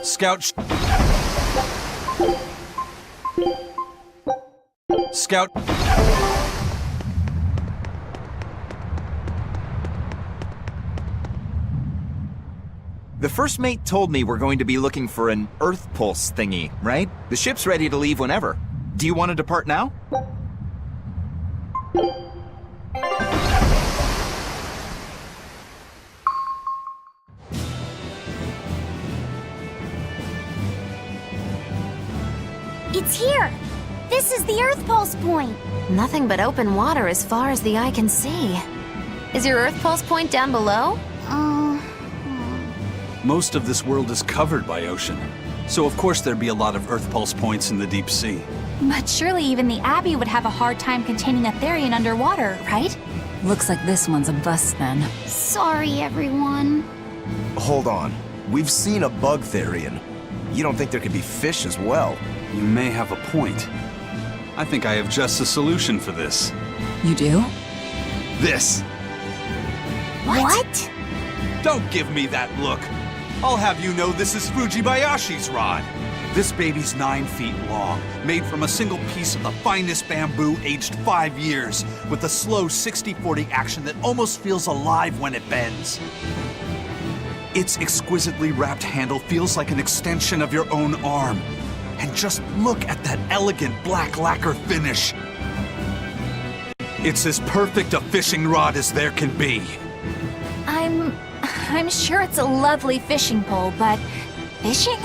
Scout. Scout. The first mate told me we're going to be looking for an Earth Pulse thingy, right? The ship's ready to leave whenever. Do you want to depart now? It's here! This is the Earth Pulse point! Nothing but open water as far as the eye can see. Is your Earth Pulse point down below? Most of this world is covered by ocean, so of course there'd be a lot of Earth Pulse points in the deep sea. But surely even the Abbey would have a hard time containing a Therian underwater, right? Looks like this one's a bust then. Sorry, everyone. Hold on. We've seen a bug Therian. You don't think there could be fish as well? You may have a point. I think I have just a solution for this. You do? This! What? Don't give me that look! I'll have you know this is Fujibayashi's rod! This baby's 9 feet long, made from a single piece of the finest bamboo aged 5 years, with a slow 60-40 action that almost feels alive when it bends. Its exquisitely wrapped handle feels like an extension of your own arm. And just look at that elegant black lacquer finish. It's as perfect a fishing rod as there can be. I'm sure it's a lovely fishing pole, but fishing?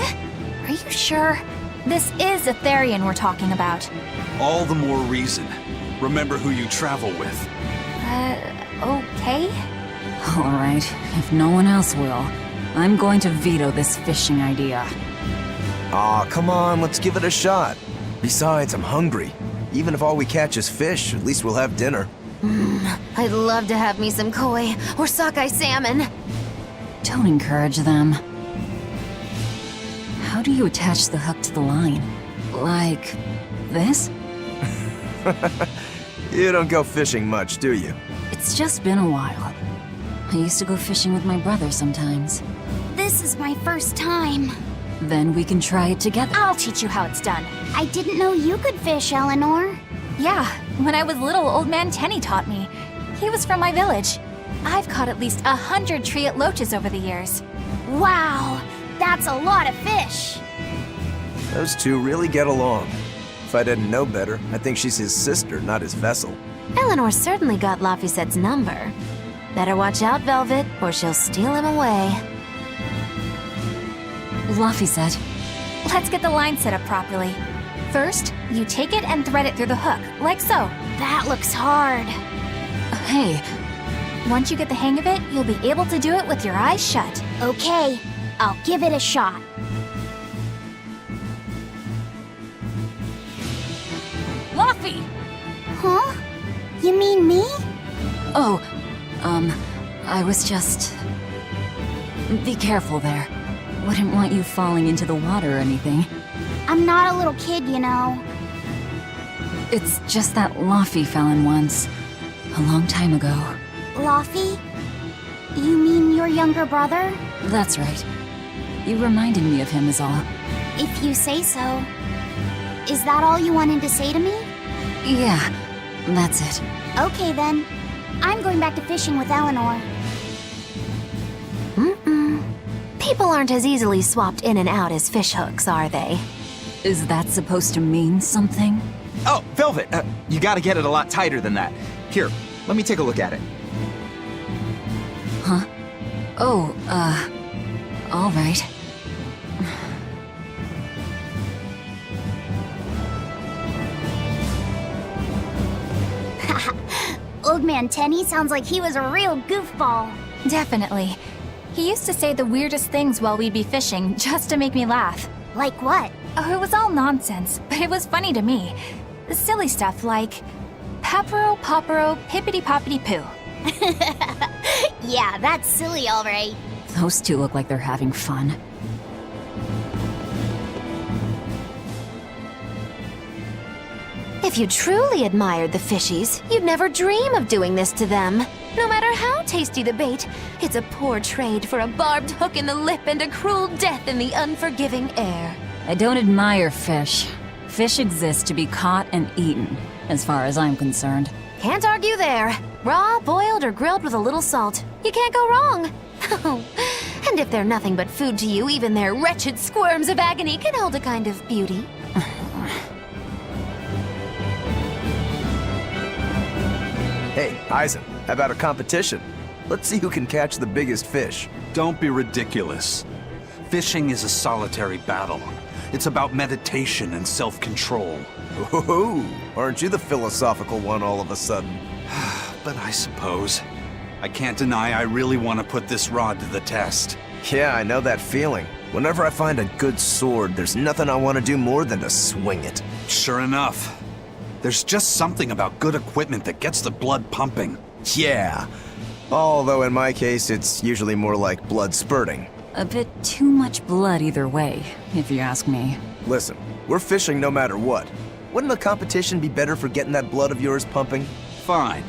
Are you sure? This is a Therian we're talking about. All the more reason. Remember who you travel with. Okay? All right, if no one else will, I'm going to veto this fishing idea. Aw, come on, let's give it a shot. Besides, I'm hungry. Even if all we catch is fish, at least we'll have dinner. I'd love to have me some koi or sockeye salmon. Don't encourage them. How do you attach the hook to the line? Like this? You don't go fishing much, do you? It's just been a while. I used to go fishing with my brother sometimes. This is my first time. Then we can try it together. I'll teach you how it's done. I didn't know you could fish, Eleanor. Yeah, when I was little, Old Man Tenny taught me. He was from my village. I've caught at least 100 treat loaches over the years. Wow, that's a lot of fish. Those two really get along. If I didn't know better, I think she's his sister, not his vessel. Eleanor certainly got Lafisette's number. Better watch out, Velvet, or she'll steal him away. Lafisette. Let's get the line set up properly. First, you take it and thread it through the hook, like so. That looks hard. Hey, Once you get the hang of it, you'll be able to do it with your eyes shut. Okay, I'll give it a shot. Laffy! Huh? You mean me? Oh, I was just... Be careful there. Wouldn't want you falling into the water or anything. I'm not a little kid, you know. It's just that Laffy fell in once. A long time ago. Laffy? You mean your younger brother? That's right. You reminded me of him is all. If you say so. Is that all you wanted to say to me? Yeah, that's it. Okay then. I'm going back to fishing with Eleanor. People aren't as easily swapped in and out as fishhooks, are they? Is that supposed to mean something? Oh, Velvet, you gotta get it a lot tighter than that. Here, let me take a look at it. Huh? Oh, all right. Old Man Tenny sounds like he was a real goofball. Definitely. He used to say the weirdest things while we'd be fishing, just to make me laugh. Like what? Oh, it was all nonsense, but it was funny to me. Silly stuff like, Papero, Popero, Pippity Poppity Poo. Yeah, that's silly, all right. Those two look like they're having fun. If you truly admired the fishies, you'd never dream of doing this to them. No matter how tasty the bait, it's a poor trade for a barbed hook in the lip and a cruel death in the unforgiving air. I don't admire fish. Fish exist to be caught and eaten, as far as I'm concerned. Can't argue there. Raw, boiled, or grilled with a little salt. You can't go wrong. And if they're nothing but food to you, even their wretched squirms of agony can hold a kind of beauty. Hey, Eisen, how about a competition? Let's see who can catch the biggest fish. Don't be ridiculous. Fishing is a solitary battle. It's about meditation and self-control. Ooh, aren't you the philosophical one all of a sudden? But I suppose. I can't deny I really want to put this rod to the test. Yeah, I know that feeling. Whenever I find a good sword, there's nothing I want to do more than to swing it. Sure enough. There's just something about good equipment that gets the blood pumping. Yeah. Although in my case, it's usually more like blood spurting. A bit too much blood either way, if you ask me. Listen, we're fishing no matter what. Wouldn't a competition be better for getting that blood of yours pumping? Fine.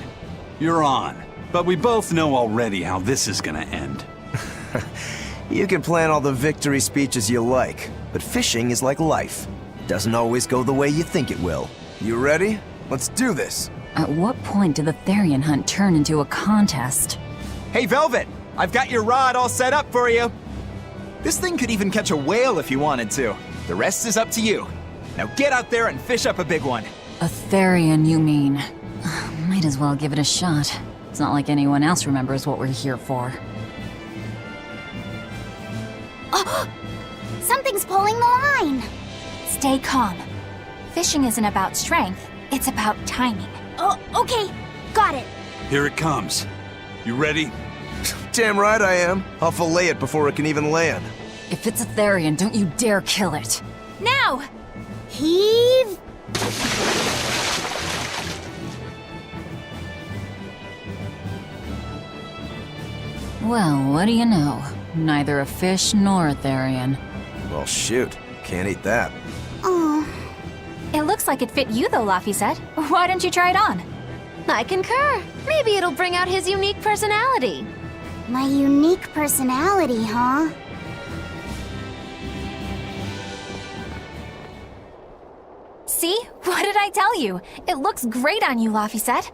You're on. But we both know already how this is gonna end. You can plan all the victory speeches you like, but fishing is like life. Doesn't always go the way you think it will. You ready? Let's do this! At what point did the Therian hunt turn into a contest? Hey, Velvet! I've got your rod all set up for you. This thing could even catch a whale if you wanted to. The rest is up to you. Now get out there and fish up a big one. A Therian, you mean? Might as well give it a shot. It's not like anyone else remembers what we're here for. Something's pulling the line. Stay calm. Fishing isn't about strength, it's about timing. Oh, okay. Got it. Here it comes. You ready? Damn right I am. I'll fillet it before it can even land. If it's a Therian, don't you dare kill it. Now! Heave. Well, what do you know? Neither a fish nor a Therian. Well, shoot. Can't eat that. Oh, It looks like it fit you though, Laphicet. Why don't you try it on? I concur. Maybe it'll bring out his unique personality. my unique personality, huh? See? What did I tell you? It looks great on you, Laphicet.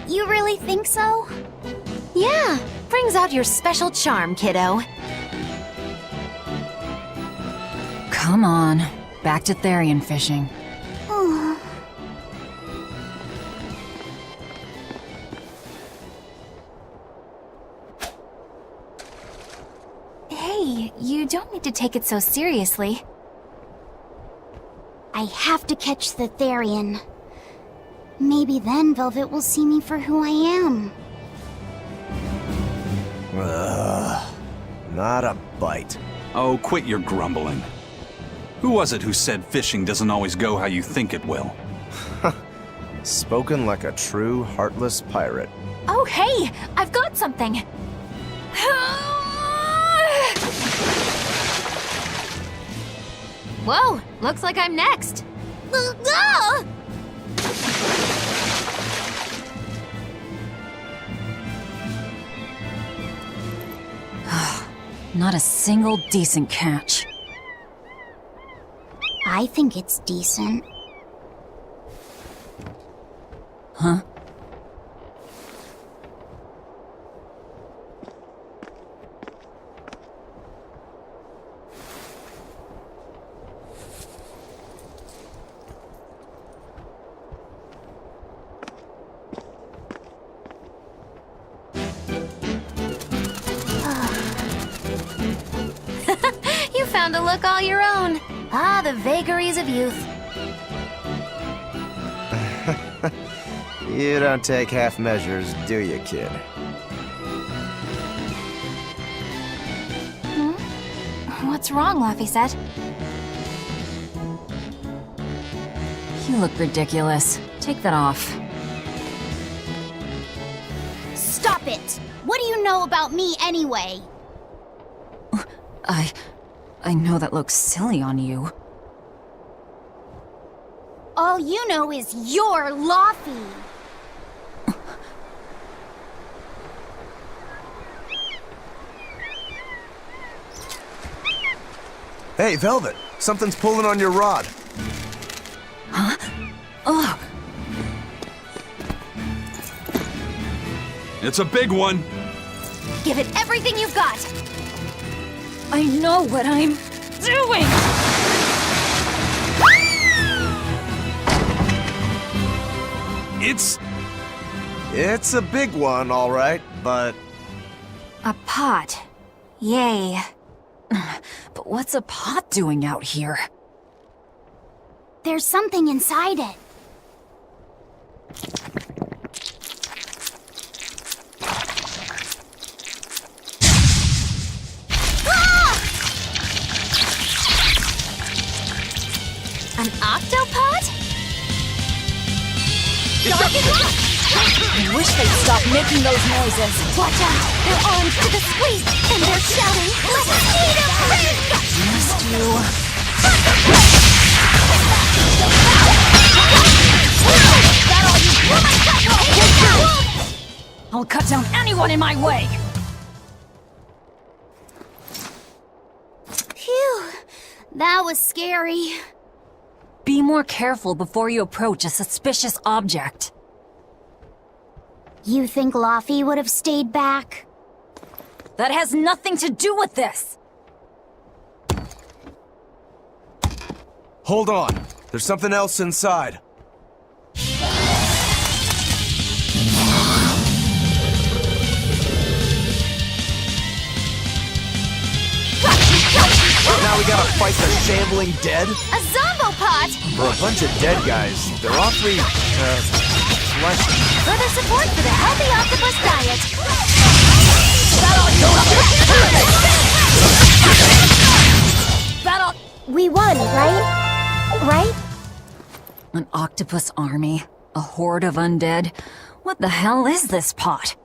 You really think so? Yeah, brings out your special charm, kiddo. Come on, back to Therian fishing. Oh. Hey, you don't need to take it so seriously. I have to catch the Therian. Maybe then Velvet will see me for who I am. Ugh, not a bite. Oh, quit your grumbling. Who was it who said fishing doesn't always go how you think it will? Spoken like a true, heartless pirate. Oh, hey! I've got something! Whoa, looks like I'm next. Not a single decent catch. I think it's decent. Huh? You found a look all your own. Ah, the vagaries of youth. You don't take half measures, do you, kid? What's wrong, Laphicet? You look ridiculous. Take that off. know about me anyway? I know that looks silly on you. All you know is you're Laufey. Hey, Velvet, something's pulling on your rod. Huh? Oh, It's a big one. Give it everything you've got. I know what I'm doing! It's a big one, all right, but A pot. Yay. But what's a pot doing out here? There's something inside it. An octopod? I wish they'd stop making those noises. Watch out! They're armed to the squeeze, and they're shouting, "Let's eat 'em, pig!" Missed you. I'll cut down anyone in my way! Phew, that was scary. Be more careful before you approach a suspicious object. You think Laufey would have stayed back? That has nothing to do with this! hold on. There's something else inside. Now we gotta fight the shambling dead? A zombopod! For a bunch of dead guys, they're awfully, fleshy. Further support for the healthy octopus diet. Battle! We won, right? Right? An octopus army? A horde of undead? What the hell is this pot?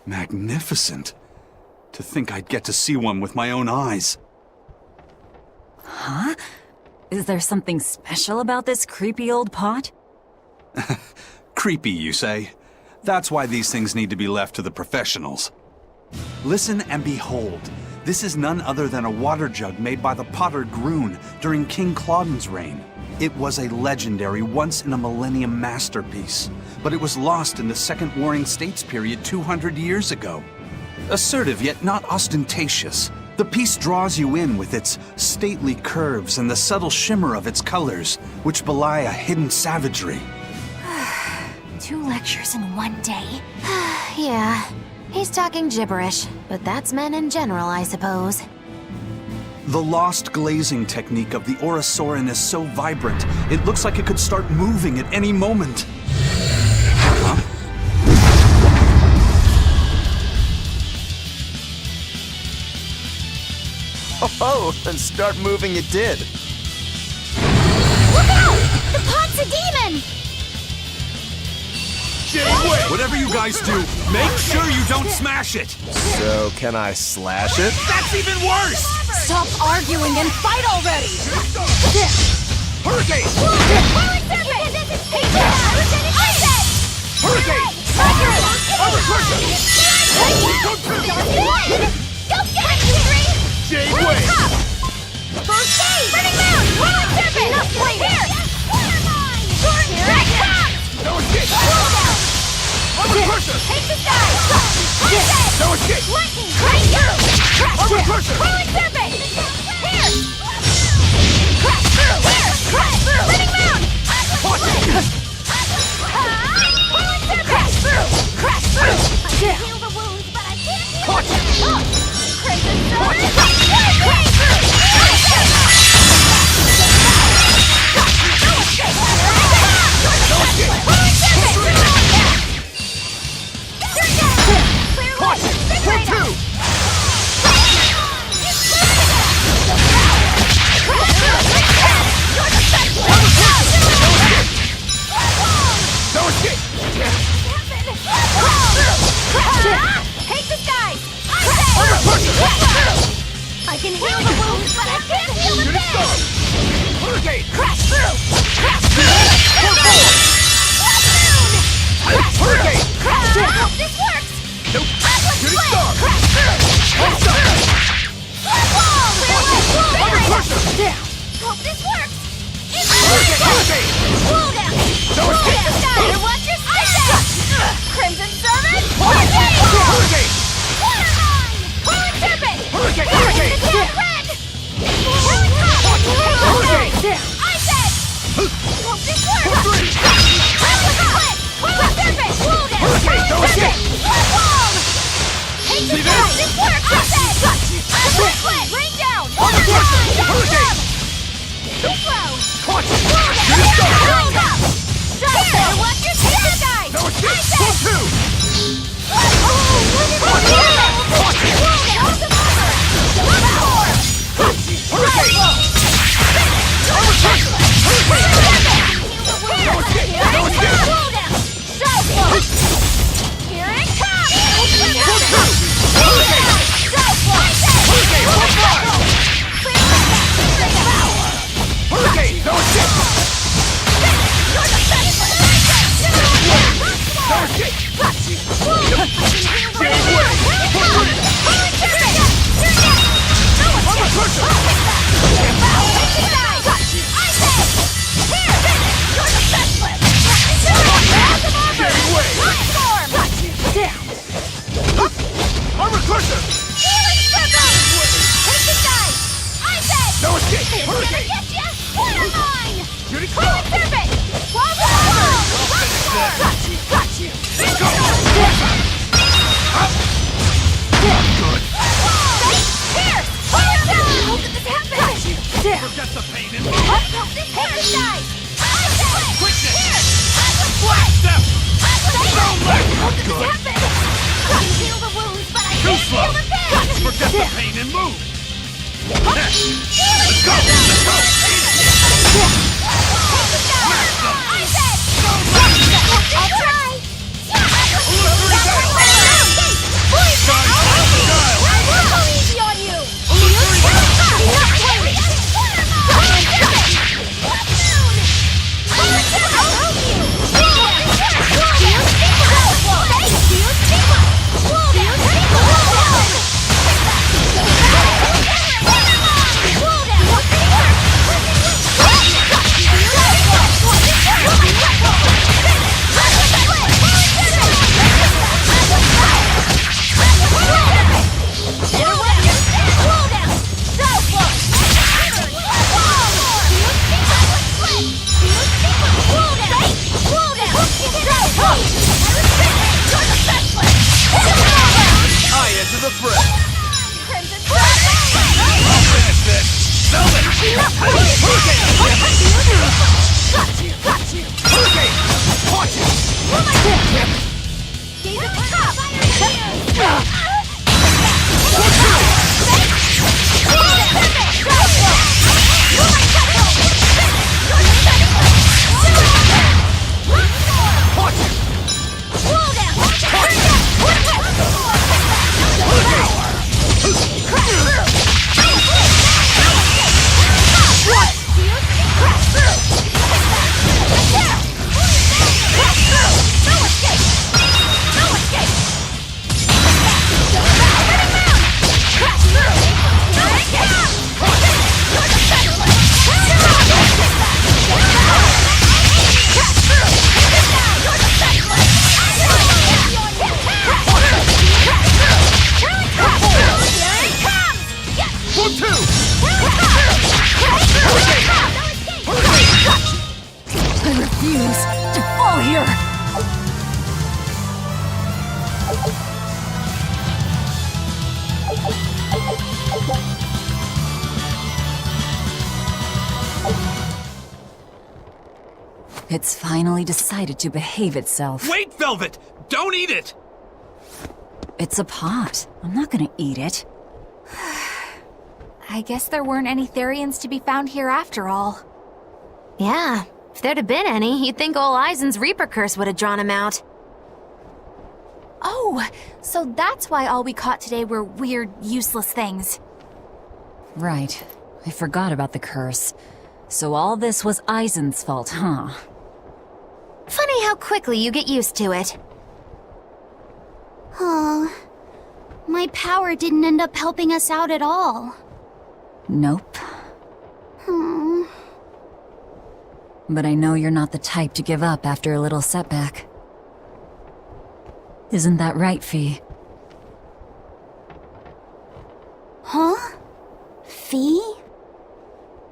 Magnificent. To think I'd get to see one with my own eyes. Huh? Is there something special about this creepy old pot? Creepy, you say? That's why these things need to be left to the professionals. Listen and behold. This is none other than a water jug made by the potter Groon during King Clauden's reign. It was a legendary, once-in-a-millennium masterpiece, but it was lost in the Second Warring States period 200 years ago. Assertive yet not ostentatious, the piece draws you in with its stately curves and the subtle shimmer of its colors, which belie a hidden savagery. 2 lectures in one day. Yeah, he's talking gibberish, but that's men in general, I suppose. The lost glazing technique of the Orosaurin is so vibrant, it looks like it could start moving at any moment. Huh? Oh, and start moving it did. Look out! The pot's a demon! Whatever you guys do, make sure you don't smash it! So, can I slash it? That's even worse! Stop arguing and fight already! Hurricane! Hurricane! Go get it, you three! J-Way! First aid! Running mound! Rolling serpent! Enough blade! Here! Gordon, drag top! No escape! Upward pressure! Take the sky! First aid! No escape! Lightning! Right through! Crash Upward through! pressure! Rolling serpent! Here! Crash through! Here! Crash through! Running mound! Rolling serpent! Crash through! Crash through! I can heal the wounds, but I can't heal the Crimson Sword! Crash through! I can heal the wounds, but I can't heal the pain! Crash through! Crash through! Full moon! Crash through! Crash through! I hope this works! Atlas Flame! Crash through! Crash through! Flip wall! Clear away! Hope this works! Cool down! Cool down! Watch your step! Crimson Servant! Waterline! Holy Serpent! Hurricane! Red! I said! Hope this works! Holy Serpent! Cool down! Holy Serpent! Flip wall! Take the side! This works! I said! Atlas Flame! Rain down! Hurricane! Too slow! Cool down! Here! Watch your step, guys! I said! It's finally decided to behave itself. Wait, Velvet! Don't eat it! It's a pot. I'm not gonna eat it. I guess there weren't any Therians to be found here after all. Yeah, if there'd have been any, you'd think ol' Eisen's Reaper curse would have drawn him out. Oh, so that's why all we caught today were weird, useless things. Right. I forgot about the curse. So all this was Eisen's fault, huh? Funny how quickly you get used to it. Oh, my power didn't end up helping us out at all. Nope. Hmm. But I know you're not the type to give up after a little setback. Isn't that right, Fee? Huh? Fee?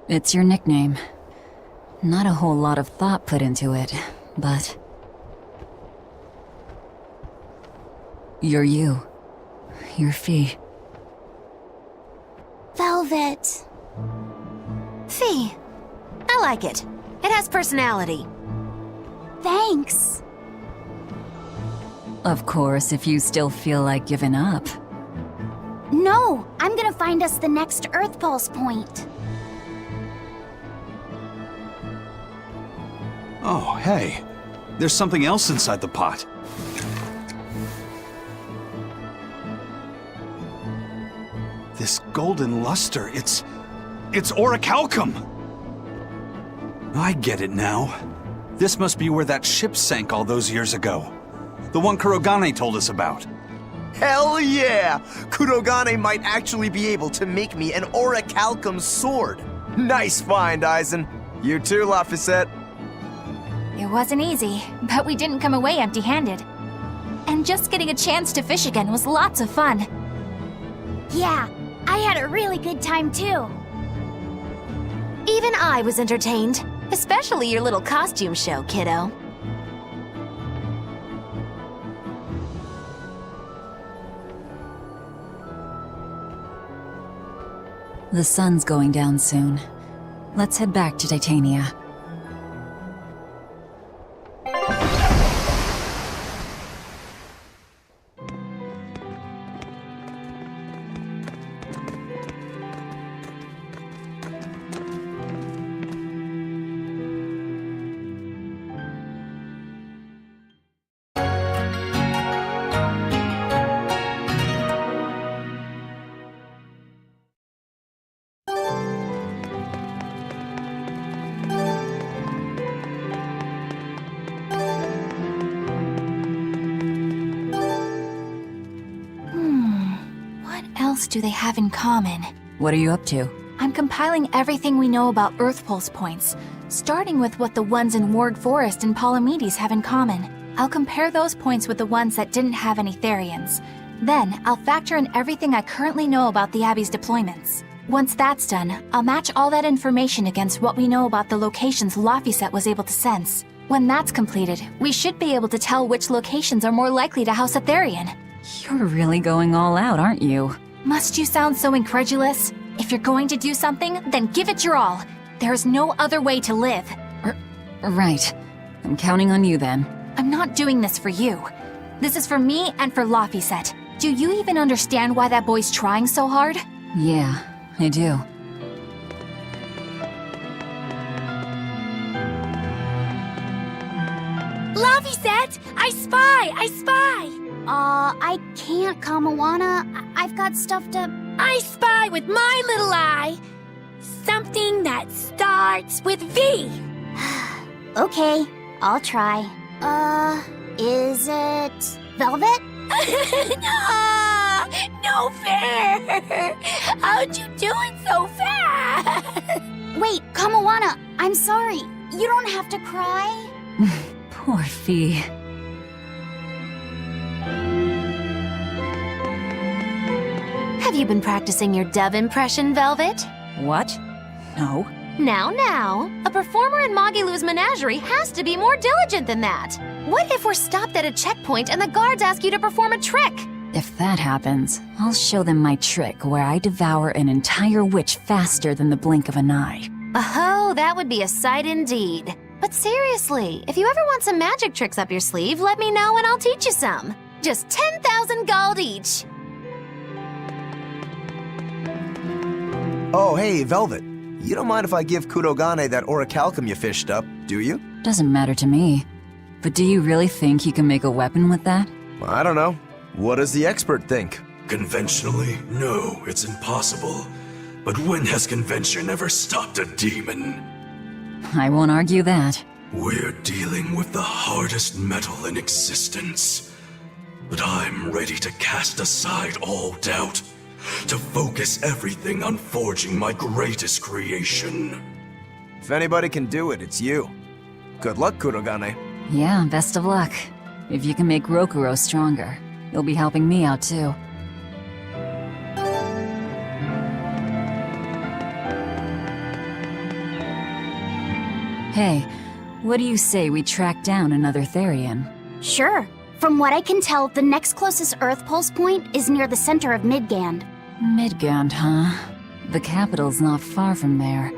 It's your nickname. Not a whole lot of thought put into it, but... You're you. You're Fee. Velvet. Fee. I like it. It has personality. Thanks. Of course, if you still feel like giving up. No, I'm gonna find us the next Earth Pulse point. Oh, hey. There's something else inside the pot. This golden luster, it's orichalcum! I get it now. This must be where that ship sank all those years ago. The one Kurogane told us about. Hell yeah! Kurogane might actually be able to make me an orichalcum sword. Nice find, Eisen. You too, Laphicet. It wasn't easy, but we didn't come away empty-handed. And just getting a chance to fish again was lots of fun. Yeah, I had a really good time too. Even I was entertained. Especially your little costume show, kiddo. The sun's going down soon. Let's head back to Titania. What else do they have in common? What are you up to? I'm compiling everything we know about Earth Pulse points, starting with what the ones in Ward Forest and Palamedes have in common. I'll compare those points with the ones that didn't have any Therians. Then, I'll factor in everything I currently know about the Abbey's deployments. Once that's done, I'll match all that information against what we know about the locations Laphicet was able to sense. When that's completed, we should be able to tell which locations are more likely to house a Therian. You're really going all out, aren't you? Must you sound so incredulous? If you're going to do something, then give it your all. There's no other way to live. Right. I'm counting on you then. I'm not doing this for you. This is for me and for Laphicet. Do you even understand why that boy's trying so hard? Yeah, I do. Laphicet! I spy! I spy! I can't, Kamawana. I've got stuff to... I spy with my little eye! Something that starts with V! Okay, I'll try. Is it... Velvet? No fair! How'd you do it so fast? Wait, Kamawana, I'm sorry. You don't have to cry. Poor Fee. Have you been practicing your dove impression, Velvet? What? No. Now, a performer in Magilou's menagerie has to be more diligent than that. What if we're stopped at a checkpoint and the guards ask you to perform a trick? If that happens, I'll show them my trick where I devour an entire witch faster than the blink of an eye. Oh, that would be a sight indeed. But seriously, if you ever want some magic tricks up your sleeve, let me know and I'll teach you some. Just 10,000 gold each. Oh, hey, Velvet. You don't mind if I give Kurogane that orichalcum you fished up, do you? Doesn't matter to me. But do you really think you can make a weapon with that? I don't know. What does the expert think? Conventionally, no, it's impossible. But when has convention ever stopped a demon? I won't argue that. We're dealing with the hardest metal in existence. But I'm ready to cast aside all doubt, to focus everything on forging my greatest creation. If anybody can do it, it's you. Good luck, Kurogane. Yeah, best of luck. If you can make Rokuro stronger, you'll be helping me out too. Hey, what do you say we track down another Therian? Sure. From what I can tell, the next closest Earth pulse point is near the center of Midgand. Midgand, huh? The capital's not far from there.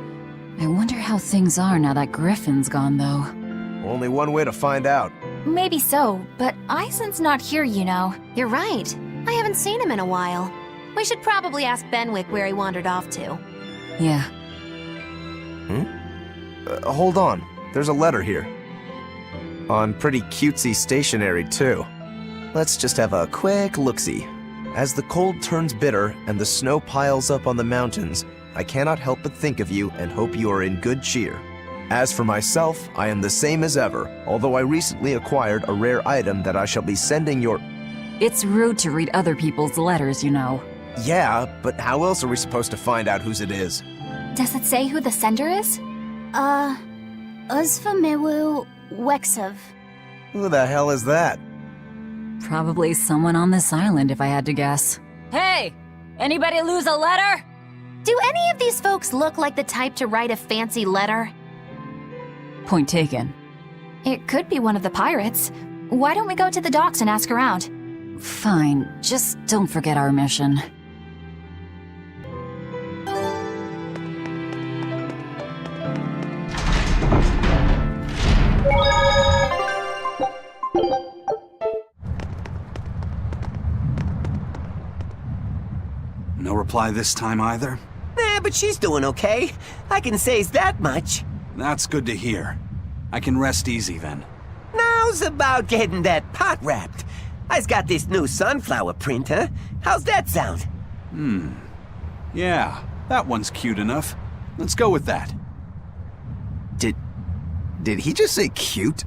I wonder how things are now that Griffin's gone, though. Only one way to find out. Maybe so, but Aizen's not here, you know. You're right. I haven't seen him in a while. We should probably ask Benwick where he wandered off to. Yeah. Hold on. There's a letter here. On pretty cutesy stationery, too. Let's just have a quick look-see. As the cold turns bitter and the snow piles up on the mountains, I cannot help but think of you and hope you are in good cheer. As for myself, I am the same as ever, although I recently acquired a rare item that I shall be sending your... It's rude to read other people's letters, you know. Yeah, but how else are we supposed to find out whose it is? Does it say who the sender is? Uzfamewu Wexov. Who the hell is that? Probably someone on this island, if I had to guess. Hey! Anybody lose a letter? Do any of these folks look like the type to write a fancy letter? Point taken. It could be one of the pirates. Why don't we go to the docks and ask around? Fine, just don't forget our mission. No reply this time either? But she's doing okay. I can say that much. That's good to hear. I can rest easy then. Now's about getting that pot wrapped. I's got this new sunflower printer. How's that sound? Yeah, that one's cute enough. Let's go with that. Did he just say cute?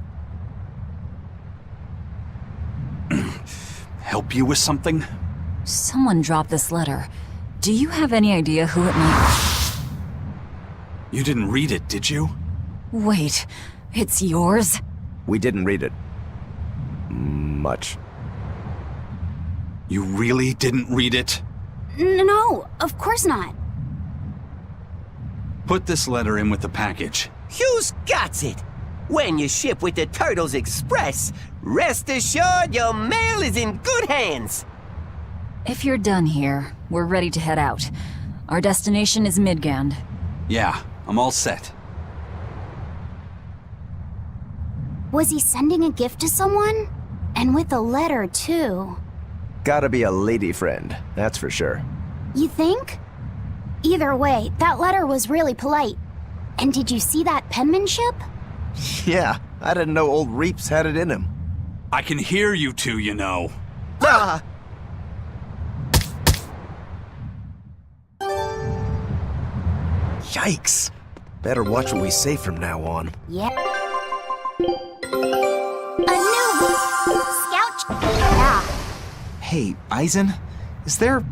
Help you with something? Someone dropped this letter. Do you have any idea who it might... You didn't read it, did you? Wait, it's yours? We didn't read it. Much. You really didn't read it? No, of course not. Put this letter in with the package. Who's got it? When you ship with the Turtles Express, rest assured your mail is in good hands. If you're done here, we're ready to head out. Our destination is Midgand. Yeah, I'm all set. Was he sending a gift to someone? And with a letter, too. Gotta be a lady friend, that's for sure. You think? Either way, that letter was really polite. And did you see that penmanship? Yeah, I didn't know old Reeps had it in him. I can hear you two, you know. Ah! Yikes. Better watch what we say from now on. Yeah. A new scout. Yeah. Hey, Aizen, is there,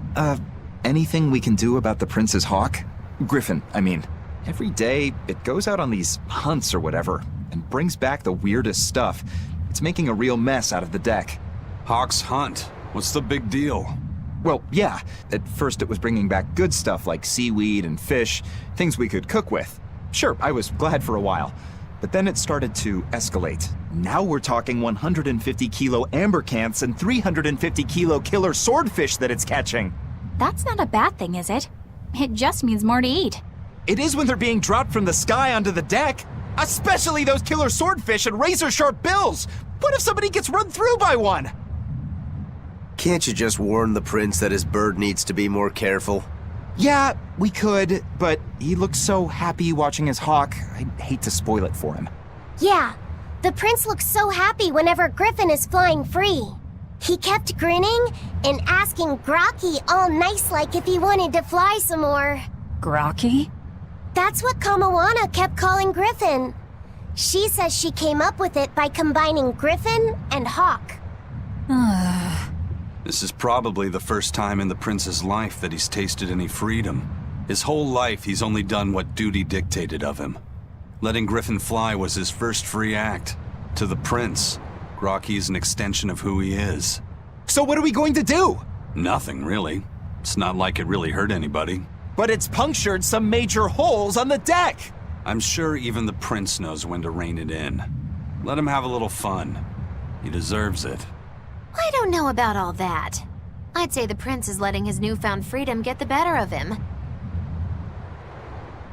anything we can do about the Prince's hawk? Griffin, I mean. Every day, it goes out on these hunts or whatever, and brings back the weirdest stuff. It's making a real mess out of the deck. Hawk's Hunt. What's the big deal? Well, yeah, at first it was bringing back good stuff like seaweed and fish, things we could cook with. Sure, I was glad for a while. But then it started to escalate. Now we're talking 150 kilo amber cants and 350 kilo killer swordfish that it's catching. That's not a bad thing, is it? It just means more to eat. It is when they're being dropped from the sky onto the deck. Especially those killer swordfish and razor-sharp bills. What if somebody gets run through by one? Can't you just warn the prince that his bird needs to be more careful? Yeah, we could, but he looks so happy watching his hawk, I'd hate to spoil it for him. Yeah. The prince looks so happy whenever Griffin is flying free. He kept grinning and asking Grocky all nice-like if he wanted to fly some more. Grocky? That's what Kamawana kept calling Griffin. She says she came up with it by combining Griffin and Hawk. This is probably the first time in the prince's life that he's tasted any freedom. His whole life, he's only done what duty dictated of him. Letting Griffin fly was his first free act. To the prince, Grocky is an extension of who he is. So what are we going to do? Nothing, really. It's not like it really hurt anybody. But it's punctured some major holes on the deck! I'm sure even the prince knows when to rein it in. Let him have a little fun. He deserves it. I don't know about all that. I'd say the prince is letting his newfound freedom get the better of him.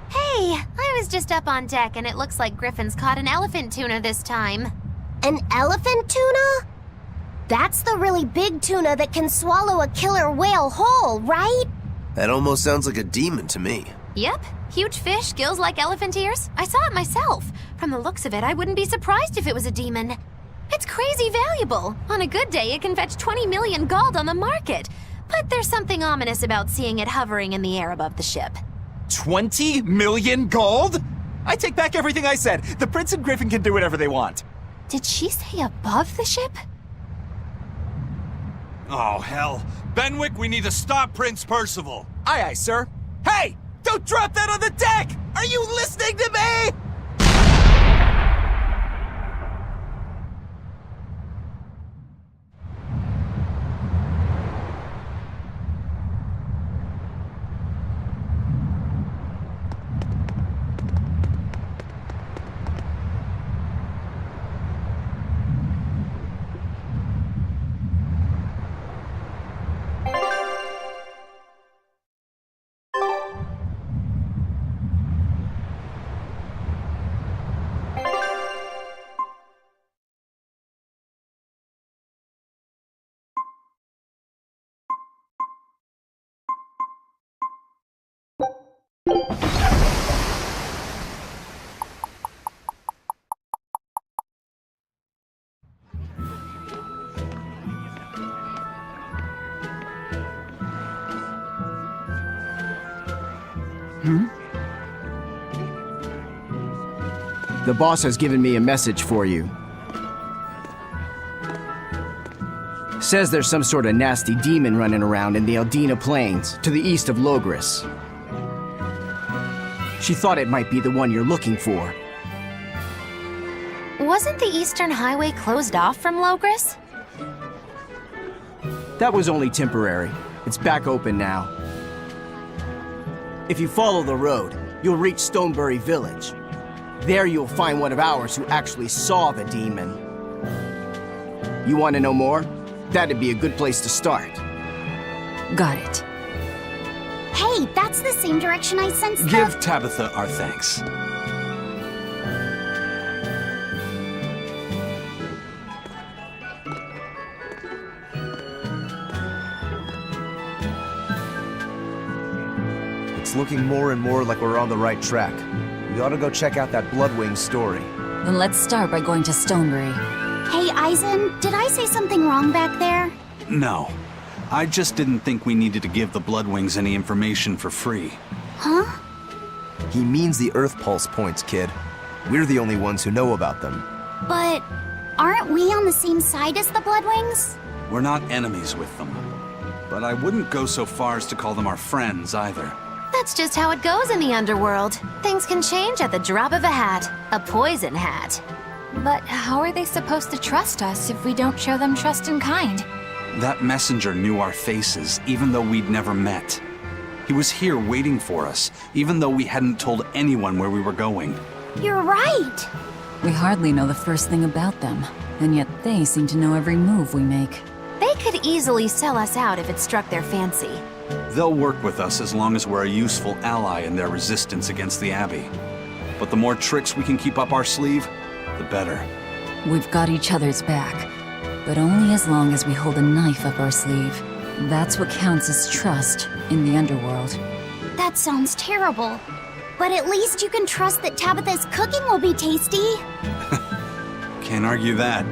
Hey, I was just up on deck and it looks like Griffin's caught an elephant tuna this time. An elephant tuna? That's the really big tuna that can swallow a killer whale whole, right? That almost sounds like a demon to me. Yep, huge fish, gills like elephant ears. I saw it myself. From the looks of it, I wouldn't be surprised if it was a demon. It's crazy valuable. On a good day, it can fetch 20 million gold on the market. But there's something ominous about seeing it hovering in the air above the ship. 20 million gold? I take back everything I said. The prince and Griffin can do whatever they want. Did she say above the ship? Oh, hell. Benwick, we need to stop Prince Percival. Aye, aye, sir. Hey! Don't drop that on the deck! Are you listening to me? The boss has given me a message for you. Says there's some sort of nasty demon running around in the Eldina Plains, to the east of Logris. She thought it might be the one you're looking for. Wasn't the Eastern Highway closed off from Logris? That was only temporary. It's back open now. If you follow the road, you'll reach Stonebury Village. There you'll find one of ours who actually saw the demon. You want to know more? That'd be a good place to start. Got it. Hey, that's the same direction I sensed the... Give Tabitha our thanks. It's looking more and more like we're on the right track. We ought to go check out that Bloodwing story. Then let's start by going to Stonebury. Hey, Eisen, did I say something wrong back there? No. I just didn't think we needed to give the Bloodwings any information for free. Huh? He means the Earth Pulse points, kid. We're the only ones who know about them. But aren't we on the same side as the Bloodwings? We're not enemies with them. But I wouldn't go so far as to call them our friends either. That's just how it goes in the underworld. Things can change at the drop of a hat. A poison hat. But how are they supposed to trust us if we don't show them trust in kind? That messenger knew our faces, even though we'd never met. He was here waiting for us, even though we hadn't told anyone where we were going. You're right! We hardly know the first thing about them, and yet they seem to know every move we make. They could easily sell us out if it struck their fancy. They'll work with us as long as we're a useful ally in their resistance against the Abbey. But the more tricks we can keep up our sleeve, the better. We've got each other's back, but only as long as we hold a knife up our sleeve. That's what counts as trust in the underworld. That sounds terrible. But at least you can trust that Tabitha's cooking will be tasty. Can't argue that.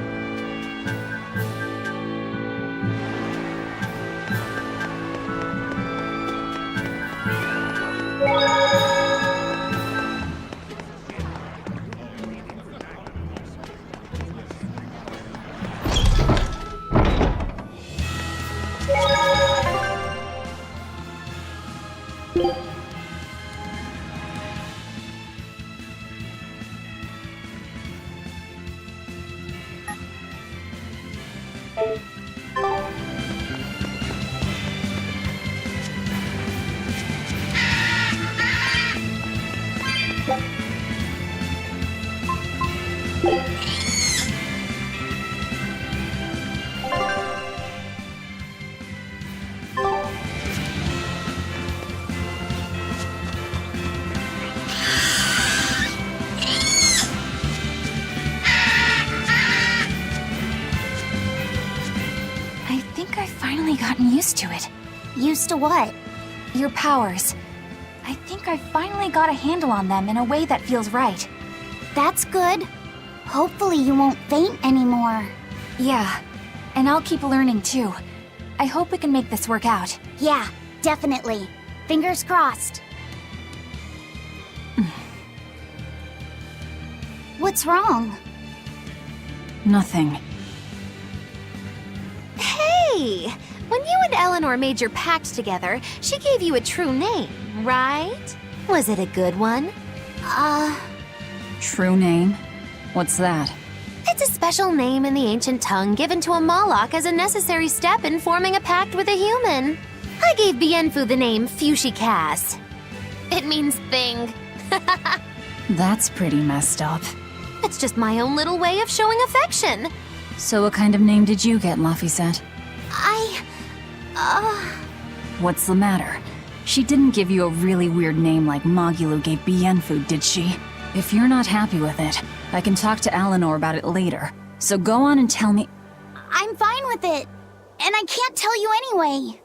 I think I've finally gotten used to it. Used to what? Your powers. I think I've finally got a handle on them in a way that feels right. That's good. Hopefully you won't faint anymore. Yeah, and I'll keep learning too. I hope we can make this work out. Yeah, definitely. Fingers crossed. What's wrong? Nothing. Hey! When you and Eleanor made your pact together, she gave you a true name, right? Was it a good one? True name? What's that? It's a special name in the ancient tongue given to a Moloch as a necessary step in forming a pact with a human. I gave Bienfu the name Fushi Cass. It means thing. That's pretty messed up. It's just my own little way of showing affection. So what kind of name did you get, Laphicet? What's the matter? She didn't give you a really weird name like Magulu gave Bienfu, did she? If you're not happy with it, I can talk to Eleanor about it later. So go on and tell me. I'm fine with it. And I can't tell you anyway.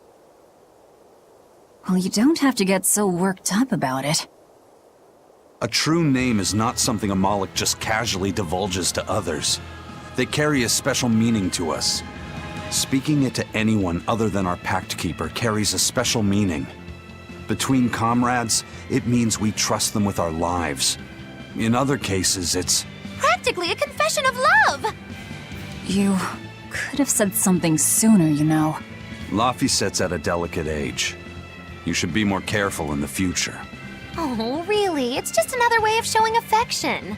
Well, you don't have to get so worked up about it. A true name is not something a Moloch just casually divulges to others. They carry a special meaning to us. Speaking it to anyone other than our Pact Keeper carries a special meaning. Between comrades, it means we trust them with our lives. In other cases, it's Practically a confession of love! You could have said something sooner, you know. Laphicet's at a delicate age. You should be more careful in the future. Oh, really? It's just another way of showing affection.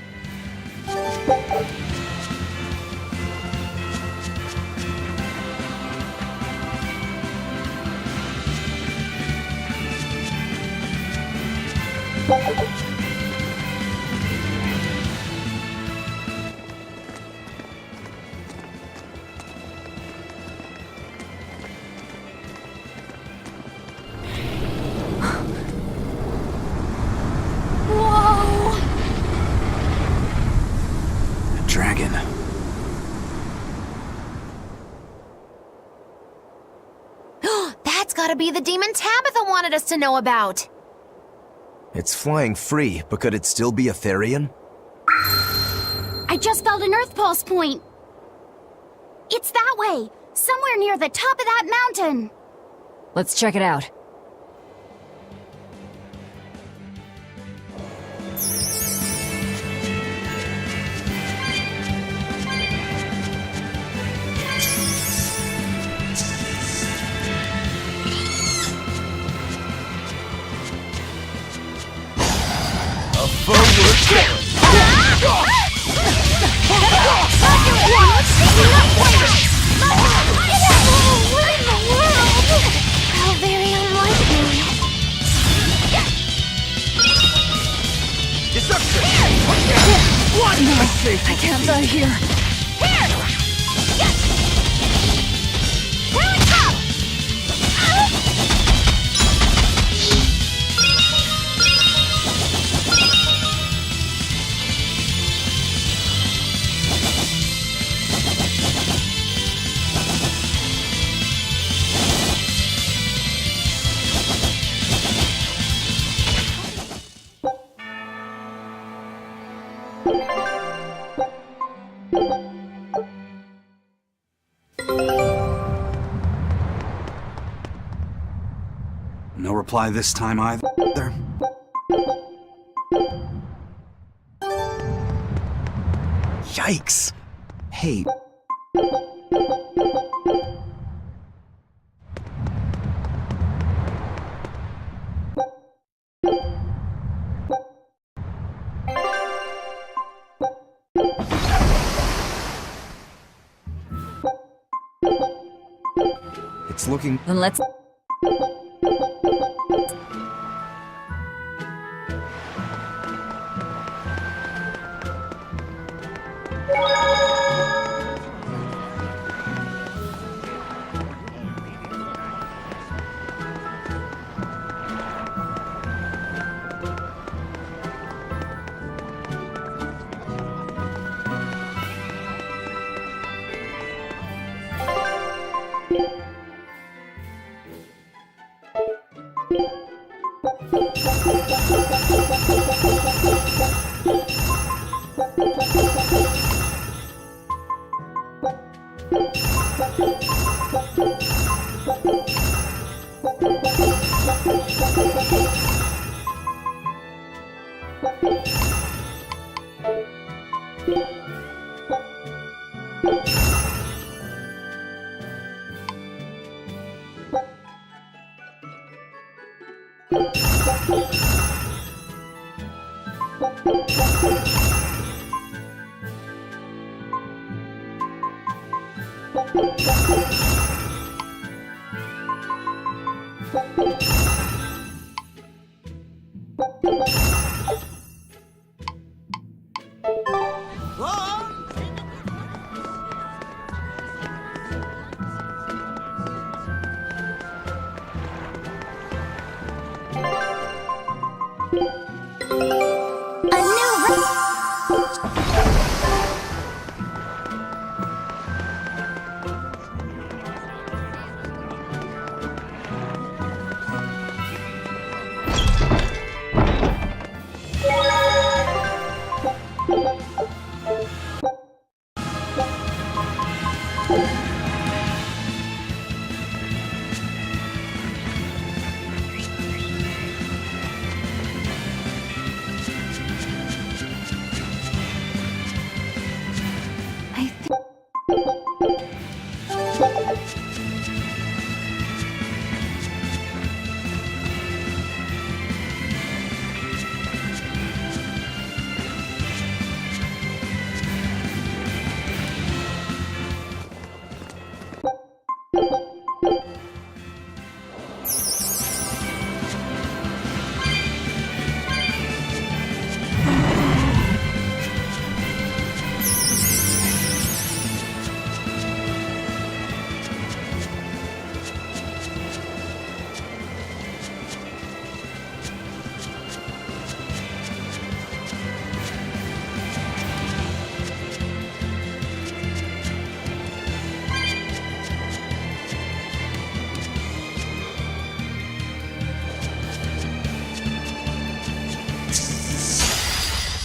Dragon. That's gotta be the demon Tabitha wanted us to know about. It's flying free, but could it still be a Therian? I just felt an Earth Pulse point. It's that way, somewhere near the top of that mountain. Let's check it out. How very unlike me. I can't die here. No reply this time either. Yikes! Hey. It's looking... Then let's...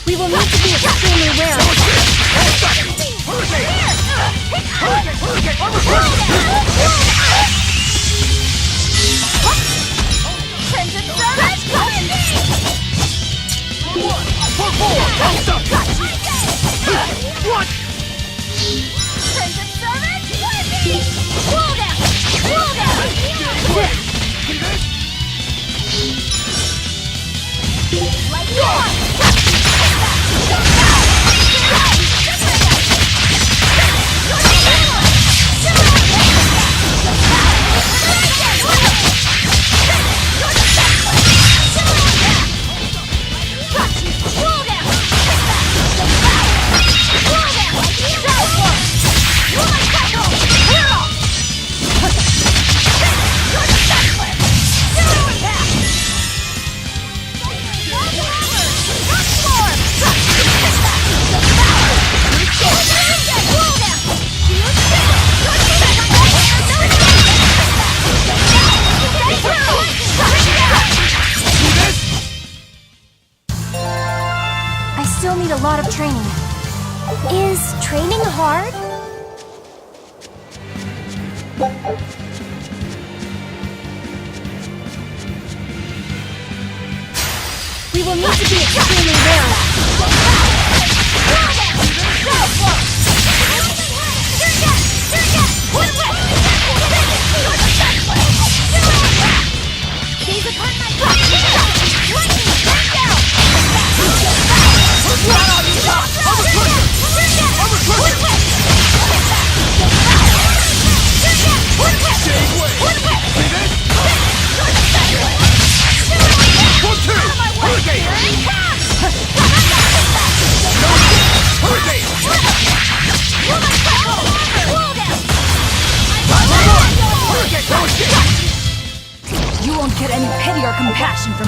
We will need to be extremely wary. Crimson Surge, come in! What? Crimson Surge, win! Roll down! Roll down! Like yours! Still need a lot of training. Is training hard? We will need to be extremely wary. Gaze upon my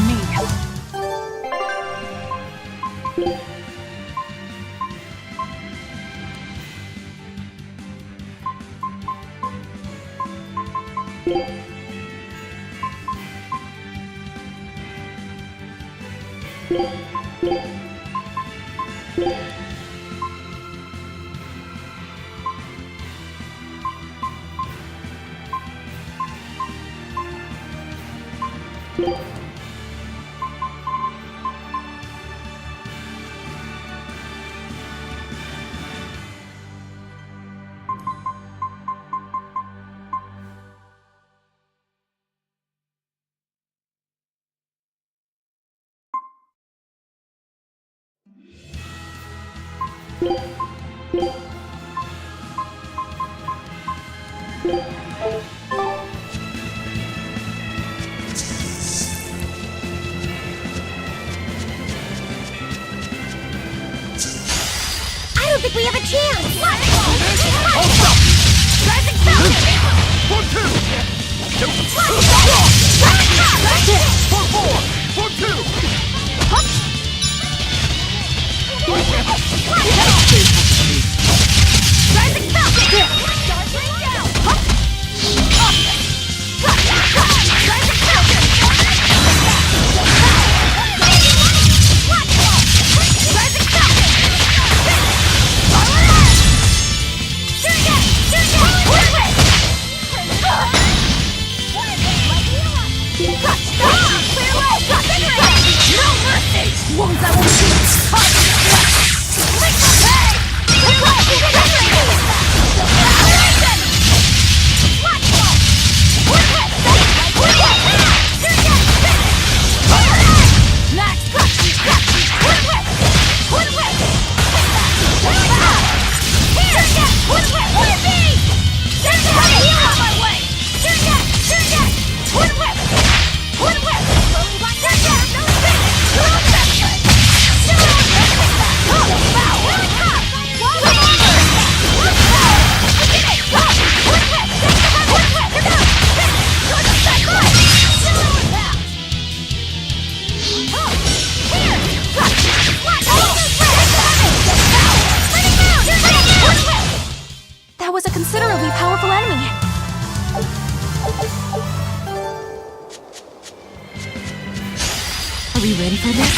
on me. I don't think we have a chance! Hold up! Rising Falcon! 1, 2! 4, 4! 1, 2! Rising Falcon! Start right down! Rising Falcon! Rising Falcon! That was a considerably powerful enemy. Are we ready for this?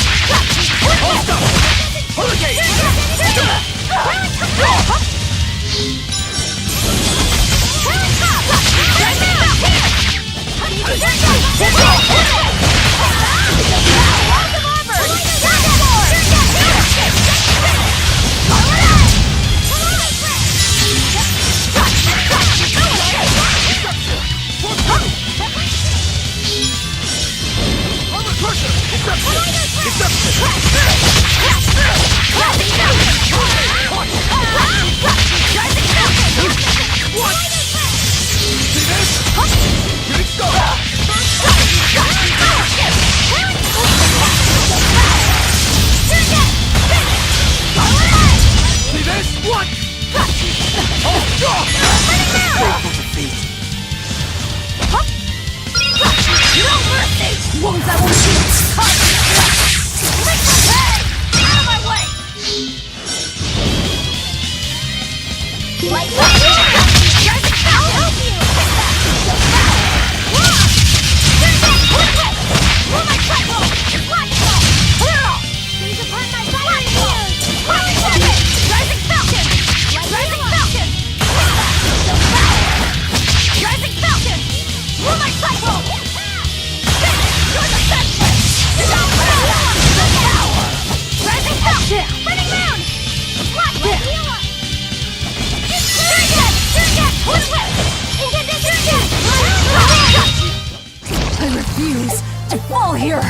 I refuse to fall here!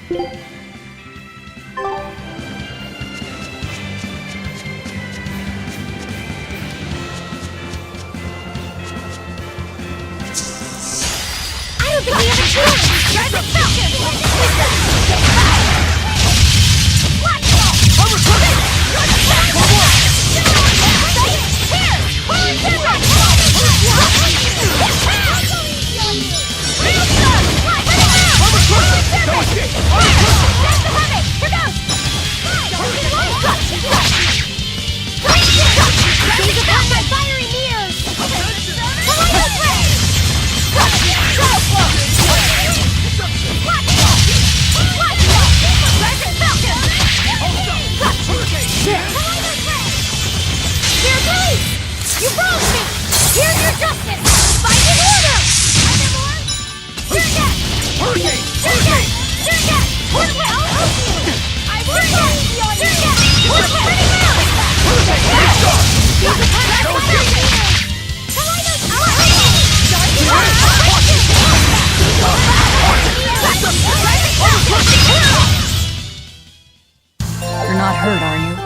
Here! You wronged me! Here's your justice! Fight in order! Other more? Surget! Hurricane! Surget! Surget! Surget! I'll help you! I won't go easy on you! Surget! Pretty well! These attacks are nothing! Kaleidoscope! I'll help you! I'll break you! You're not hurt, are you?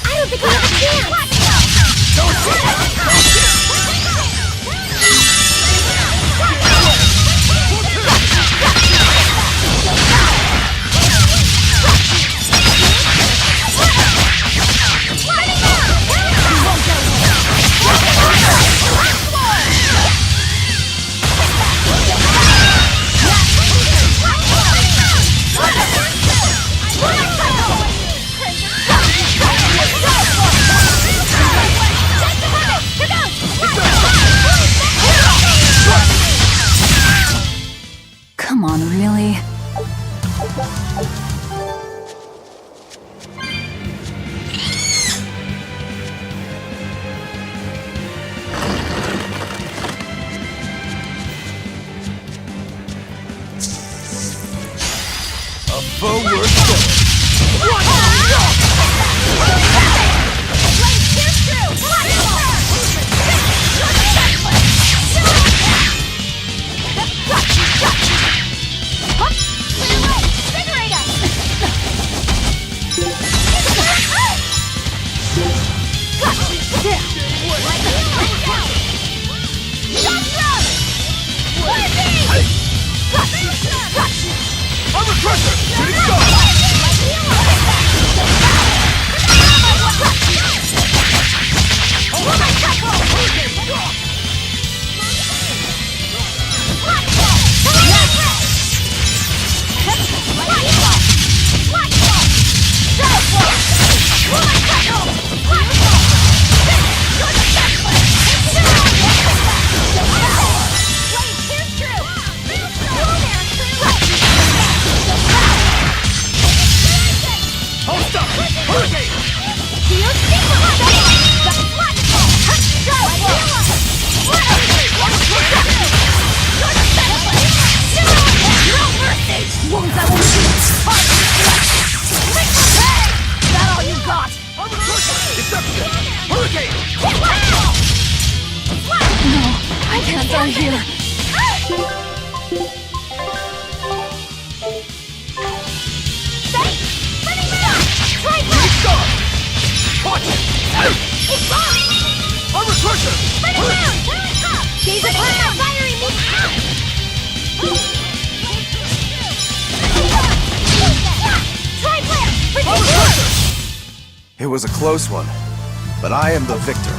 I don't think we have a chance! Come on, really? A forward foot! I can't die here. It was a close one, but I am the victor.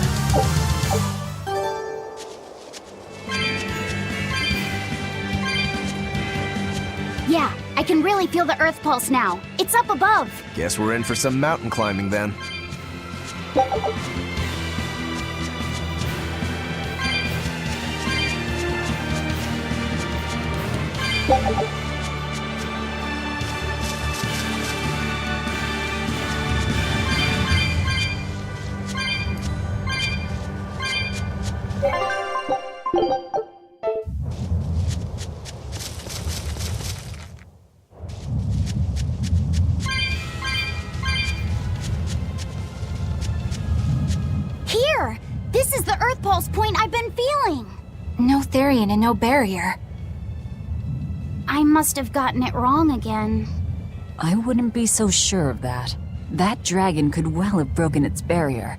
Yeah, I can really feel the Earth pulse now. It's up above. Guess we're in for some mountain climbing then. Here! This is the Earth pulse point I've been feeling. No Therian and no barrier. I must have gotten it wrong again. I wouldn't be so sure of that. That dragon could well have broken its barrier.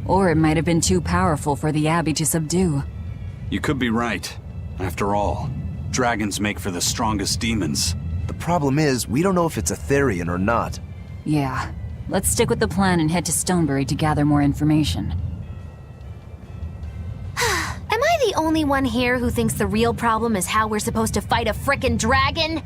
Or it might have been too powerful for the Abbey to subdue. You could be right. After all, Dragons make for the strongest demons. The problem is, we don't know if it's a Therian or not. Yeah. Let's stick with the plan and head to Stonebury to gather more information. Am I the only one here who thinks the real problem is how we're supposed to fight a frickin' dragon?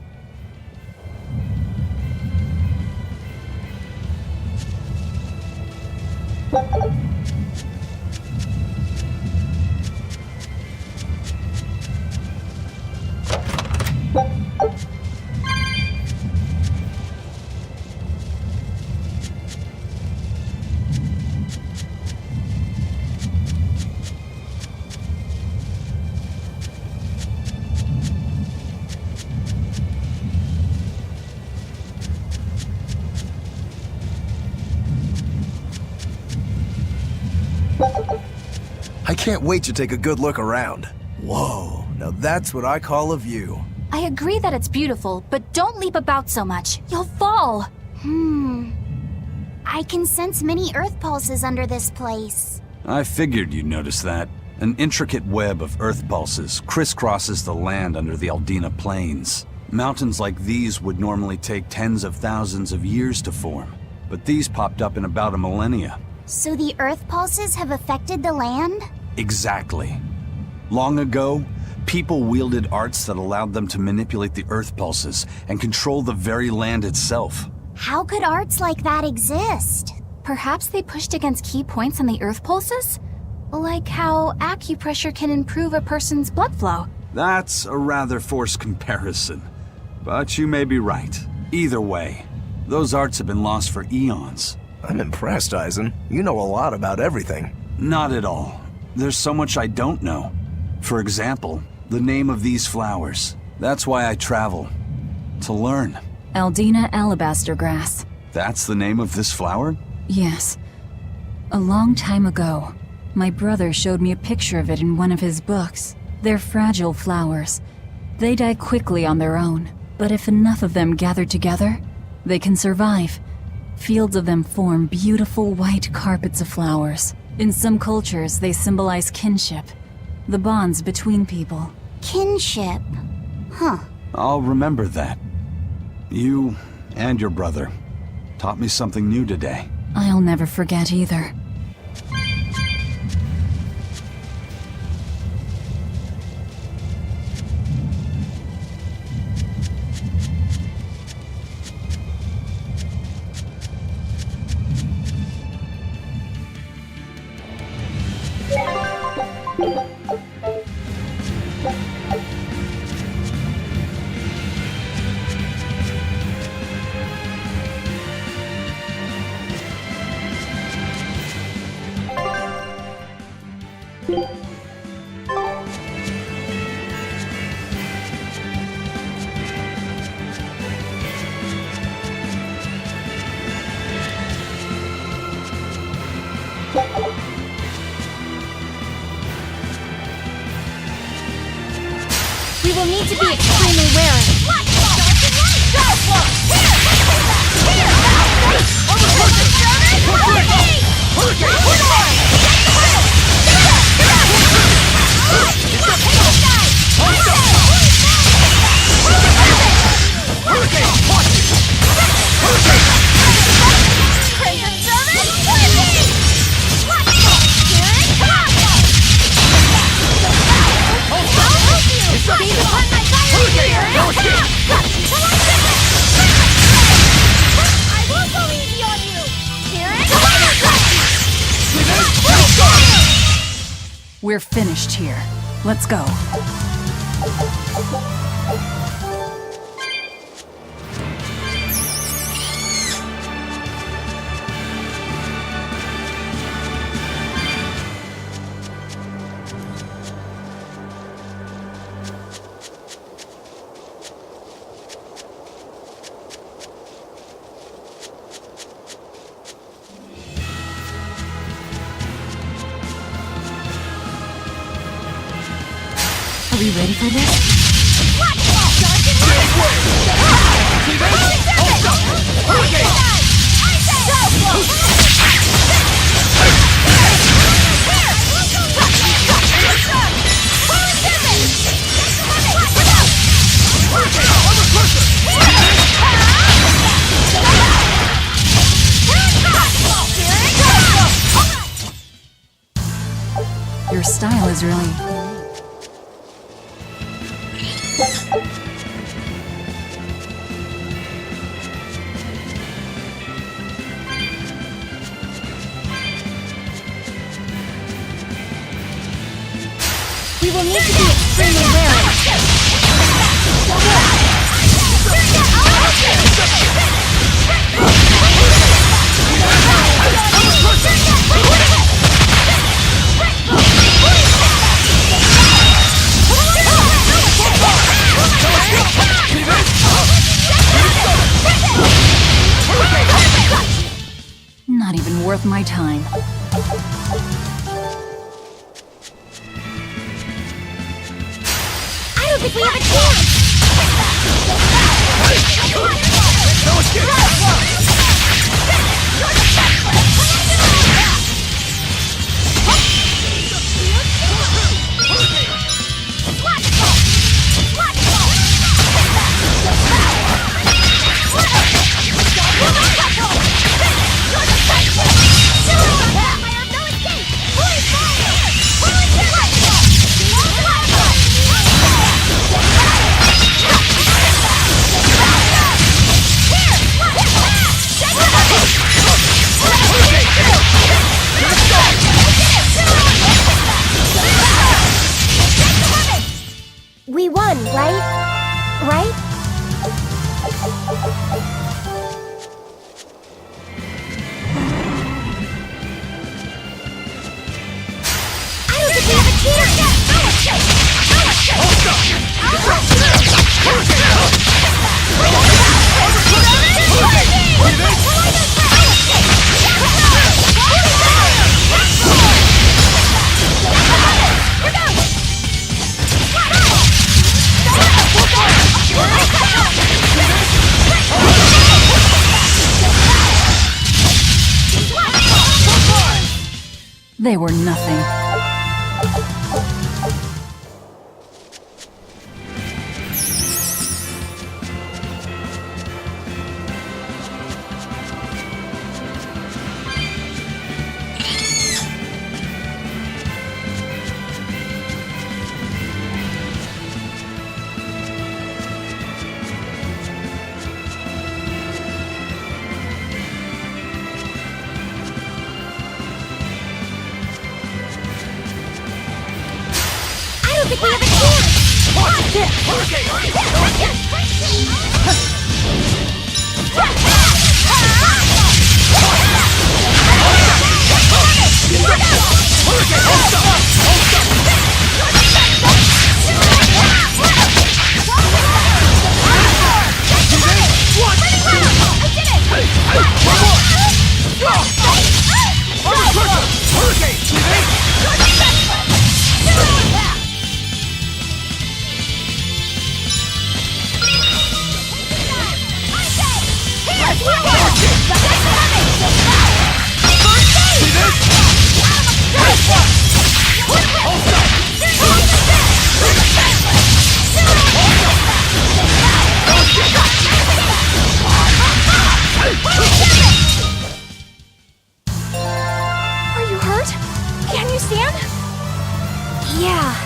I can't wait to take a good look around. Whoa, now that's what I call a view. I agree that it's beautiful, but don't leap about so much. You'll fall. I can sense many earth pulses under this place. I figured you'd notice that. An intricate web of earth pulses crisscrosses the land under the Aldina Plains. Mountains like these would normally take tens of thousands of years to form, but these popped up in about a millennia. So the earth pulses have affected the land? Exactly. Long ago, people wielded arts that allowed them to manipulate the earth pulses and control the very land itself. How could arts like that exist? Perhaps they pushed against key points on the earth pulses? Like how acupressure can improve a person's blood flow. That's a rather forced comparison, but you may be right. Either way, those arts have been lost for eons. I'm impressed, Eisen. You know a lot about everything. Not at all. There's so much I don't know. For example, the name of these flowers. That's why I travel. To learn. Aldina alabaster grass. That's the name of this flower? Yes. A long time ago, my brother showed me a picture of it in one of his books. They're fragile flowers. They die quickly on their own, but if enough of them gather together, they can survive. Fields of them form beautiful white carpets of flowers. In some cultures, they symbolize kinship, the bonds between people. Kinship. Huh. I'll remember that. You and your brother taught me something new today. I'll never forget either. We will need to be extremely wary. We're finished here. Let's go. Are we ready for this? style is really... We will need to be extremely wary. not even worth my time. I don't think we have a chance! No escape! We won, right? Right? I don't think we have a They were nothing. I don't think we have a chance! Are you hurt? Can you stand? Yeah.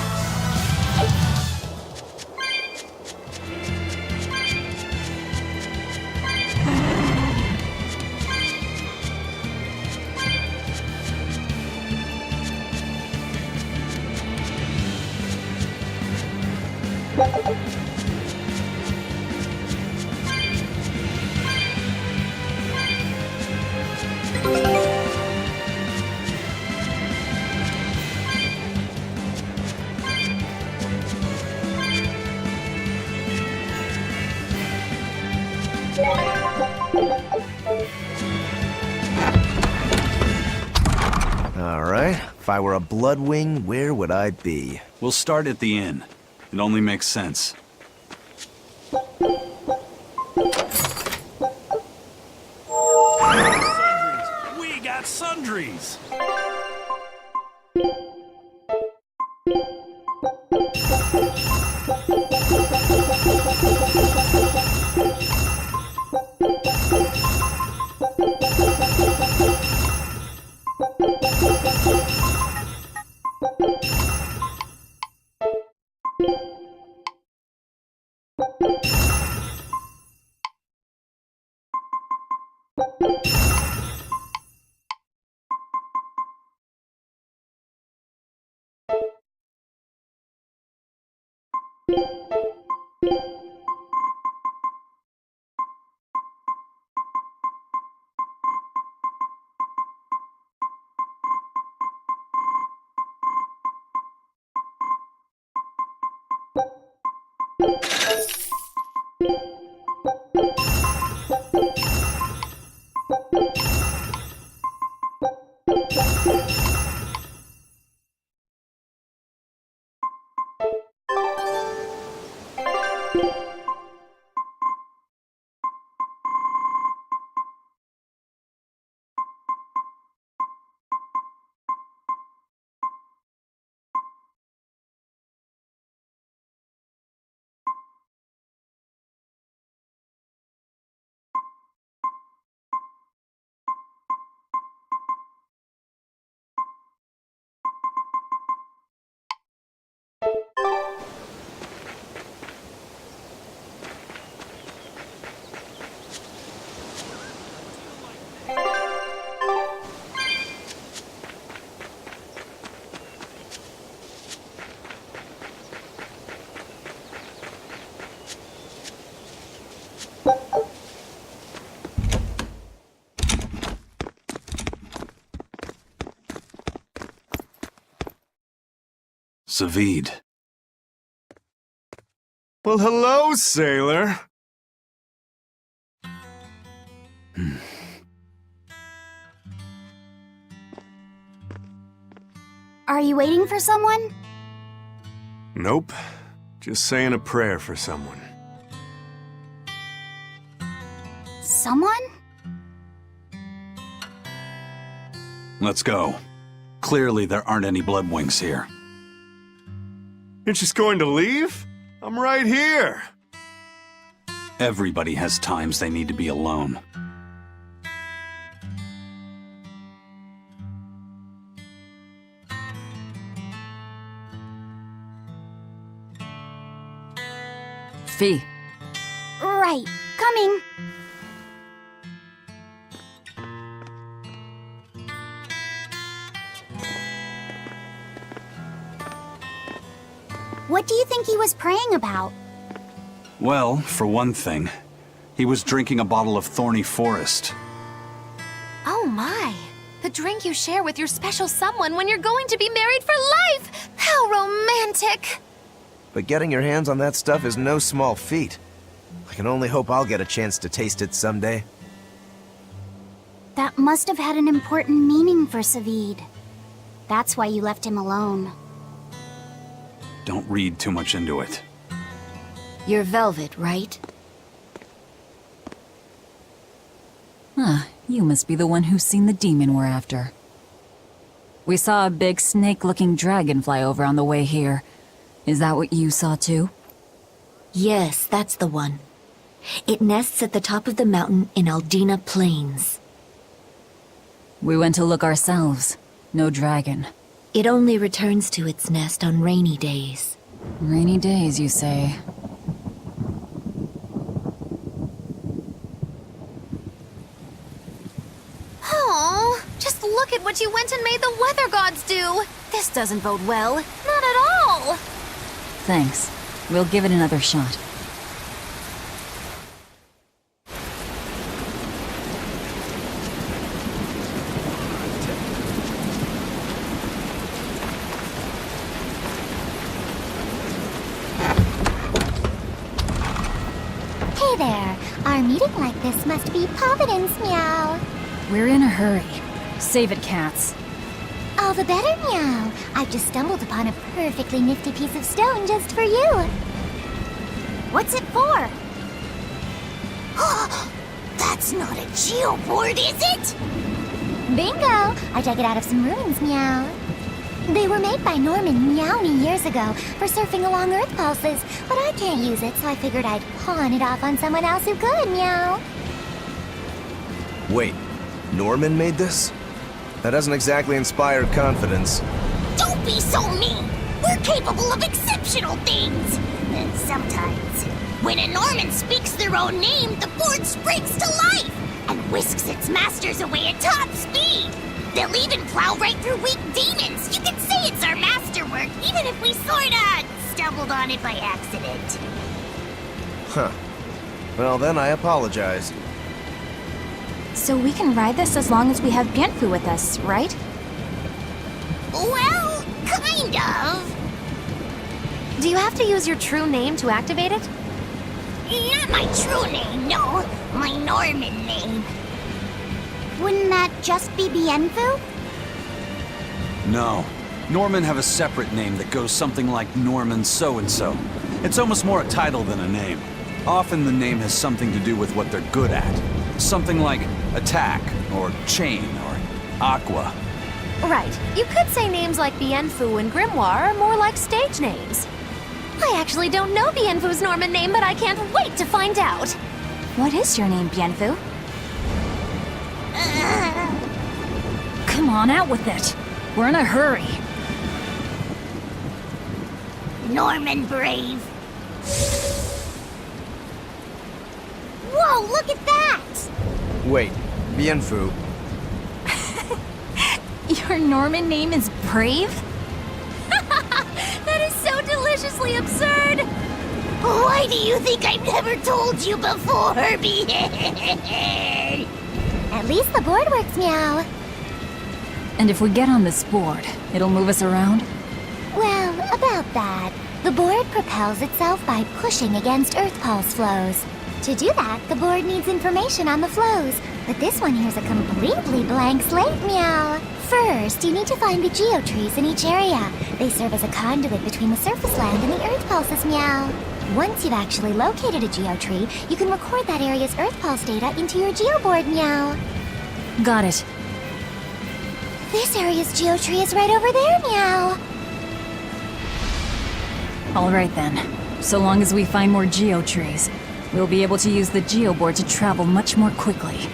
Alright, if I were a Bloodwing, where would I be? We'll start at the inn. It only makes sense. Sundries! We got sundries! Savid. Well, hello, sailor. Are you waiting for someone? Nope. Just saying a prayer for someone. Someone? Let's go. Clearly there aren't any Bloodwings here. You're just going to leave? I'm right here. Everybody has times they need to be alone. Fee. Right. Coming. What do you think he was praying about? Well, for one thing, he was drinking a bottle of Thorny Forest. Oh my! The drink you share with your special someone when you're going to be married for life! How romantic! But getting your hands on that stuff is no small feat. I can only hope I'll get a chance to taste it someday. That must have had an important meaning for Savid. That's why you left him alone. Don't read too much into it. You're Velvet, right? You must be the one who's seen the demon we're after. We saw a big snake-looking dragon fly over on the way here. Is that what you saw too? Yes, that's the one. It nests at the top of the mountain in Aldina Plains. We went to look ourselves. No dragon. It only returns to its nest on rainy days. Rainy days, you say? Oh, just look at what you went and made the weather gods do! This doesn't bode well. Not at all! Thanks. We'll give it another shot. Hey there. Our meeting like this must be Providence, meow. We're in a hurry. Save it, cats. All the better, meow. I've just stumbled upon a perfectly nifty piece of stone just for you. What's it for? That's not a geoboard, is it? Bingo! I dug it out of some ruins, meow. They were made by Norman Meowny years ago for surfing along Earth pulses, but I can't use it, so I figured I'd pawn it off on someone else who could, meow. Wait, Norman made this? That doesn't exactly inspire confidence. Don't be so mean! We're capable of exceptional things! And sometimes, when a Norman speaks their own name, the board springs to life and whisks its masters away at top speed. They'll even plow right through weak demons. You can say it's our masterwork, even if we sorta stumbled on it by accident. Huh. Well, then I apologize. So we can ride this as long as we have Bienfu with us, right? Well, kind of. Do you have to use your true name to activate it? Not my true name, no. My Norman name. Wouldn't that just be Bienfu? No. Norman have a separate name that goes something like Norman so-and-so. It's almost more a title than a name. Often the name has something to do with what they're good at. Something like attack, or chain, or aqua. Right. You could say names like Bienfu and Grimoire are more like stage names. I actually don't know Bienfu's Norman name, but I can't wait to find out. What is your name, Bienfu? Come on, out with it. We're in a hurry. Norman Brave. Whoa, look at that! Wait, Bienfu. Your Norman name is Brave? That is so deliciously absurd! Why do you think I've never told you before, Behead? At least the board works, meow. And if we get on this board, it'll move us around? Well, Well, about that. The board propels itself by pushing against Earth Pulse flows. To do that, the board needs information on the flows, but this one here's a completely blank slate, meow. First, you need to find the geotrees in each area. They serve as a conduit between the surface land and the Earth Pulses, meow. Once you've actually located a geotree, you can record that area's Earth Pulse data into your geoboard, meow. Got it. This area's geotree is right over there, meow. All right then. So long as we find more geotrees, we'll be able to use the geoboard to travel much more quickly.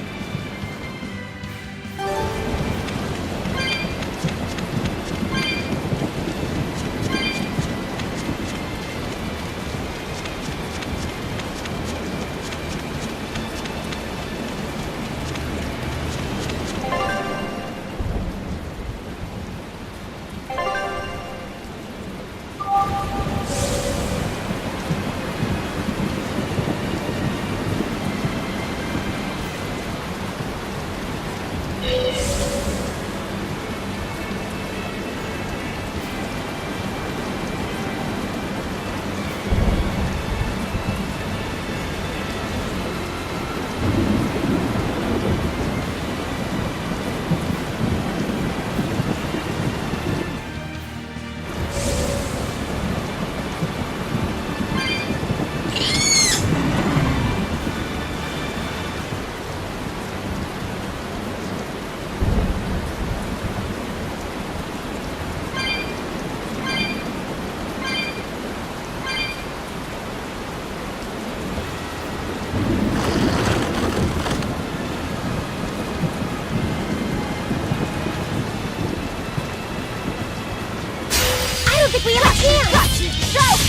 We have a chance!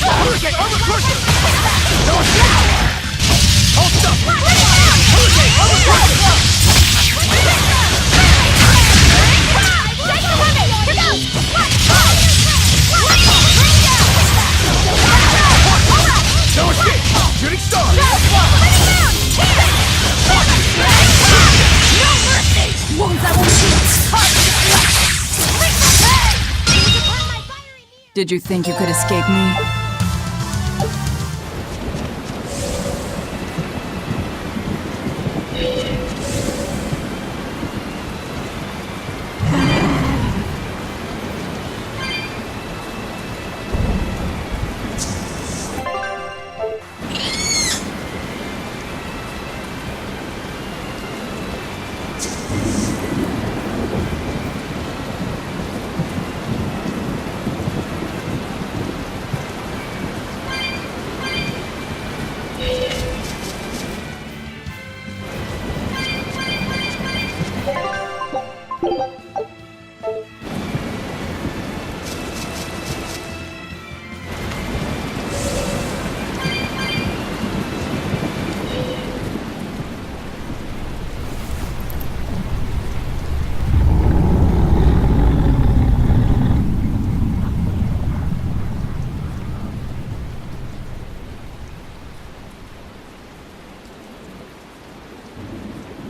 Hurricane, over pressure! No escape! Hold up! Hurricane, over pressure! No escape! Shooting star! No mercy! Wounds that won't shoot! Did you think you could escape me?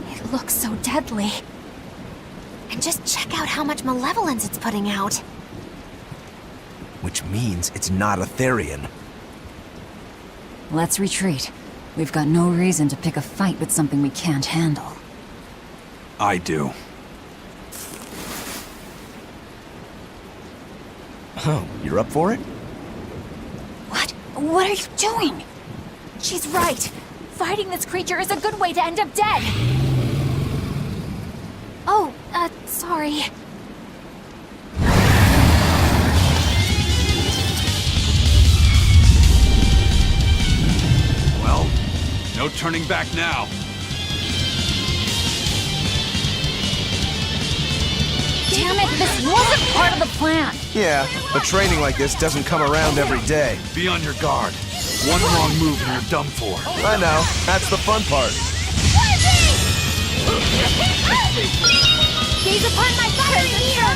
It looks so deadly. And just check out how much malevolence it's putting out. Which means it's not a Therian. Let's retreat. We've got no reason to pick a fight with something we can't handle. I do. Oh, you're up for it? What? What are you doing? She's right. Fighting this creature is a good way to end up dead. Oh, sorry. Well, no turning back now. Damn it, this wasn't part of the plan! Yeah, but training like this doesn't come around every day. Be on your guard. One wrong move and you're done for. I know, that's the fun part. Gaze upon my fiery mirror!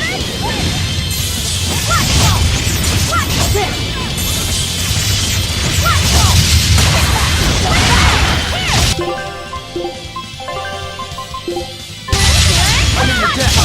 I'm in your debt!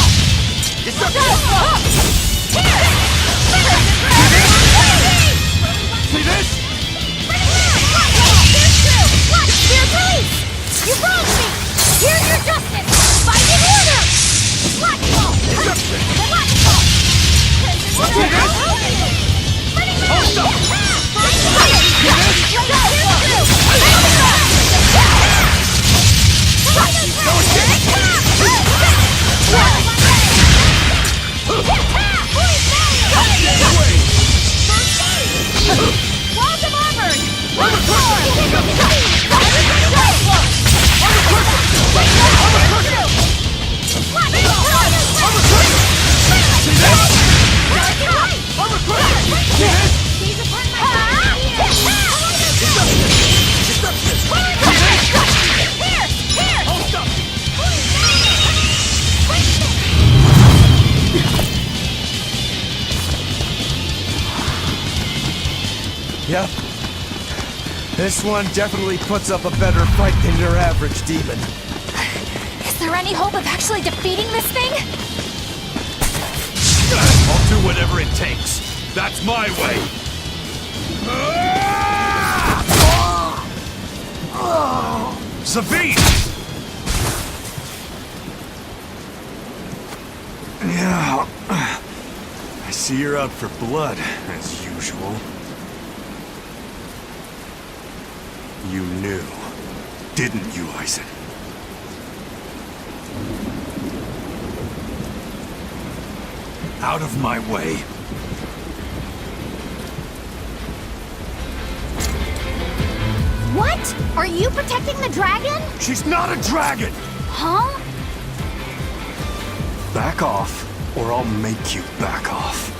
This one definitely puts up a better fight than your average demon. Is there any hope of actually defeating this thing? I'll do whatever it takes. That's my way. Zavid! Yeah. I see you're out for blood, as usual. You knew, didn't you, Eisen? Out of my way. What? Are you protecting the dragon? She's not a dragon! Huh? Back off, or I'll make you back off.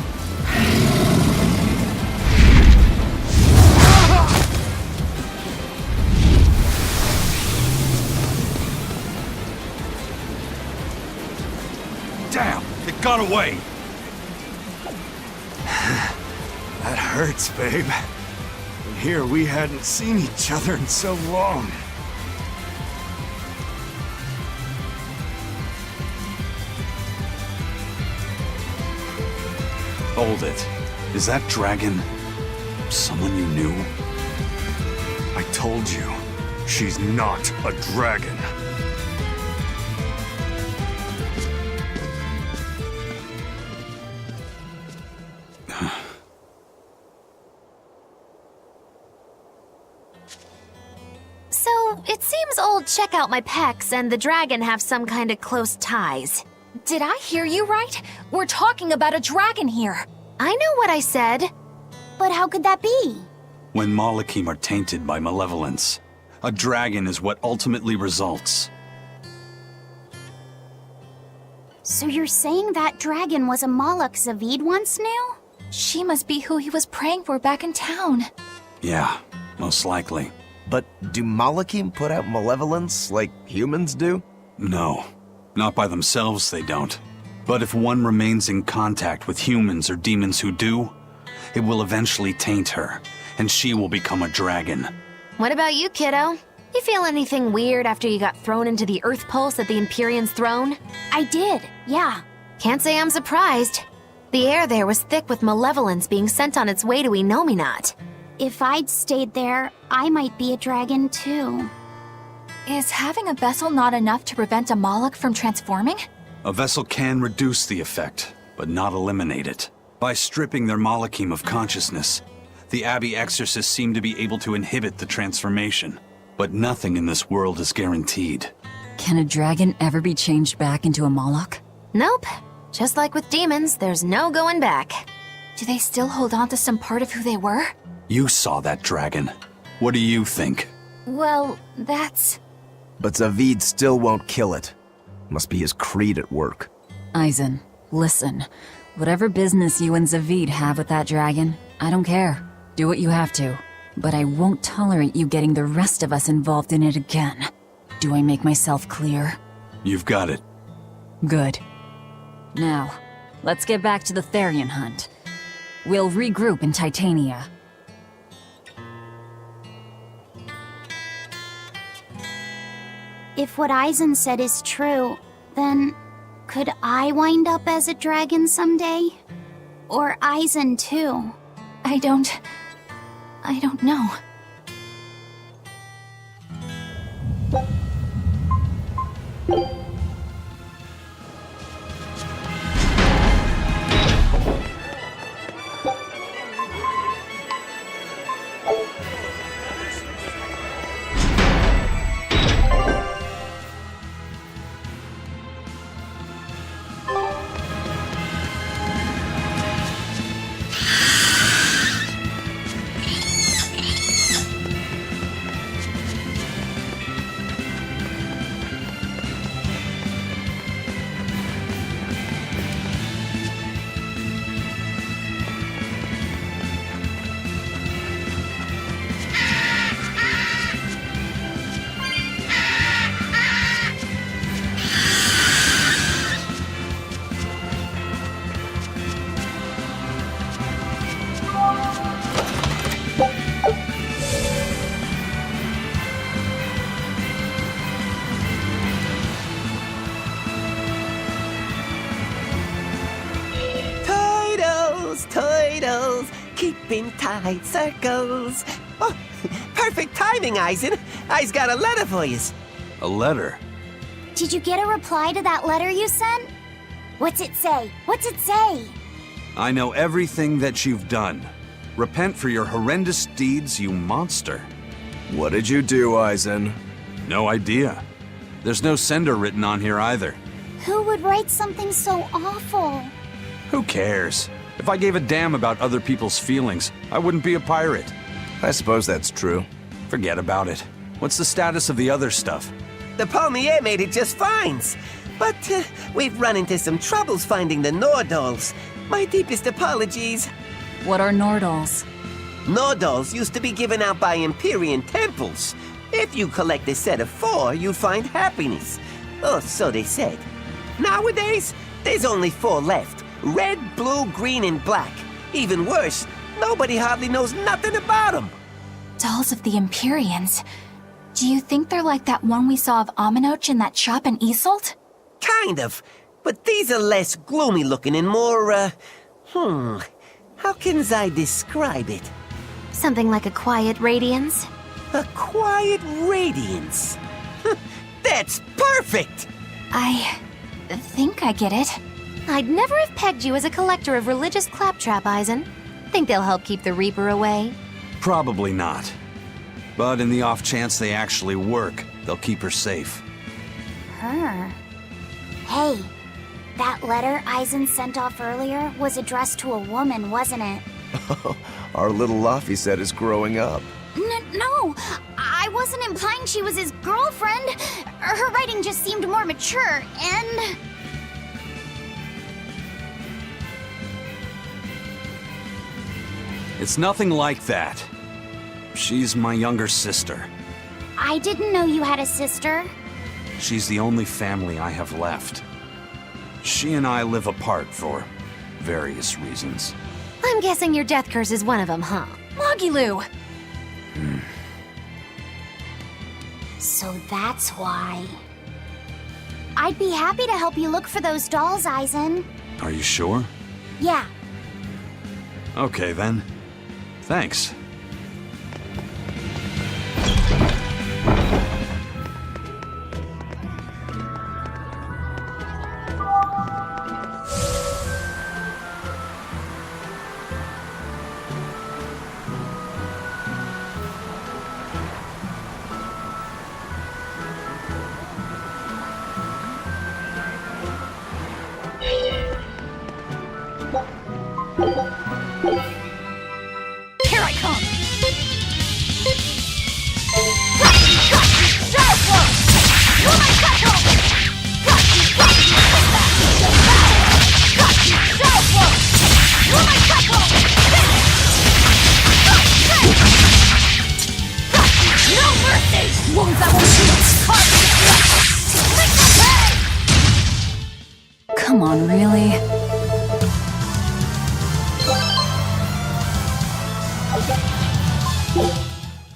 Damn, it got away. That hurts, babe. And here we hadn't seen each other in so long. Hold it. Is that dragon someone you knew? I told you, she's not a dragon. So, it seems old Check Out My Pecs and the dragon have some kind of close ties. Did I hear you right? We're talking about a dragon here. I know what I said. But how could that be? When Malachim are tainted by malevolence, a dragon is what ultimately results. So you're saying that dragon was a Malak Zavid once knew? She must be who he was praying for back in town. Yeah, most likely. But do Malachim put out malevolence like humans do? No, not by themselves they don't. But if one remains in contact with humans or demons who do, it will eventually taint her, and she will become a dragon. What about you, kiddo? You feel anything weird after you got thrown into the Earth Pulse at the Empyrean's throne? I did, yeah. Can't say I'm surprised. The air there was thick with malevolence being sent on its way to Enominat. If I'd stayed there, I might be a dragon too. Is having a vessel not enough to prevent a Moloch from transforming? A vessel can reduce the effect, but not eliminate it. By stripping their Malachim of consciousness, the Abbey exorcists seem to be able to inhibit the transformation. But nothing in this world is guaranteed. Can a dragon ever be changed back into a Moloch? Nope. Just like with demons, there's no going back. Do they still hold on to some part of who they were? You saw that dragon. What do you think? Well, that's... But Zavid still won't kill it. Must be his creed at work. Eisen, listen. Whatever business you and Zavid have with that dragon, I don't care. Do what you have to. But I won't tolerate you getting the rest of us involved in it again. Do I make myself clear? You've got it. Good. Now, let's get back to the Therian hunt. We'll regroup in Titania. If what Eisen said is true, then could I wind up as a dragon someday? Or Eisen too? I don't know. keeping tight circles. Oh, perfect timing, Eisen. I's got a letter for you. A letter? Did you get a reply to that letter you sent? What's it say? What's it say? I know everything that you've done. Repent for your horrendous deeds, you monster. What did you do, Eisen? No idea. There's no sender written on here either. Who would write something so awful? Who cares? If I gave a damn about other people's feelings, I wouldn't be a pirate. I suppose that's true. Forget about it. What's the status of the other stuff? The Palmier made it just fine. But we've run into some troubles finding the Nordals. My deepest apologies. What are Nordals? Nordals used to be given out by Empyrean temples. If you collect a set of 4, you'd find happiness. Oh, so they said. Nowadays, there's only 4 left. Red, blue, green, and black. Even worse, nobody hardly knows nothing about them. Dolls of the Empyreans. Do you think they're like that one we saw of Aminoch in that shop in Isolt? Kind of. But these are less gloomy looking and more, how can I describe it? Something like a quiet radiance? A quiet radiance. That's perfect! I think I get it. I'd never have pegged you as a collector of religious claptrap, Eisen. Think they'll help keep the Reaper away? Probably not. But in the off chance they actually work, they'll keep her safe. Her. Hey, that letter Eisen sent off earlier was addressed to a woman, wasn't it? Our little Laphicet is growing up. No, I wasn't implying she was his girlfriend. Her writing just seemed more mature, and... It's nothing like that. She's my younger sister. I didn't know you had a sister. She's the only family I have left. She and I live apart for various reasons. I'm guessing your death curse is one of them, huh? Mogiloo! So that's why. I'd be happy to help you look for those dolls, Eisen. Are you sure? Yeah. Okay then. Thanks. Here I come! Come on, really?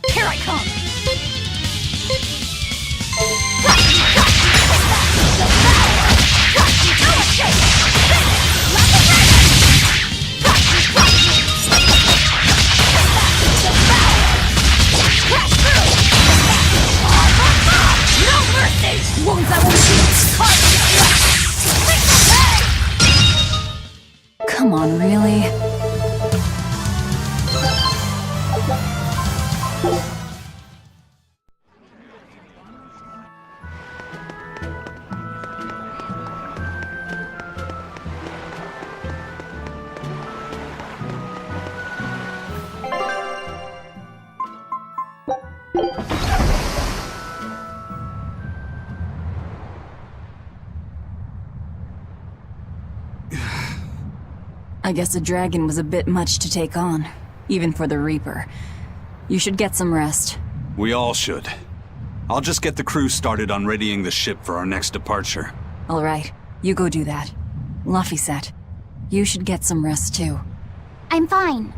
Here I come! Come on, really? I guess a dragon was a bit much to take on, even for the Reaper. You should get some rest. We all should. I'll just get the crew started on readying the ship for our next departure. All right, you go do that. Laphicet, you should get some rest too. I'm fine.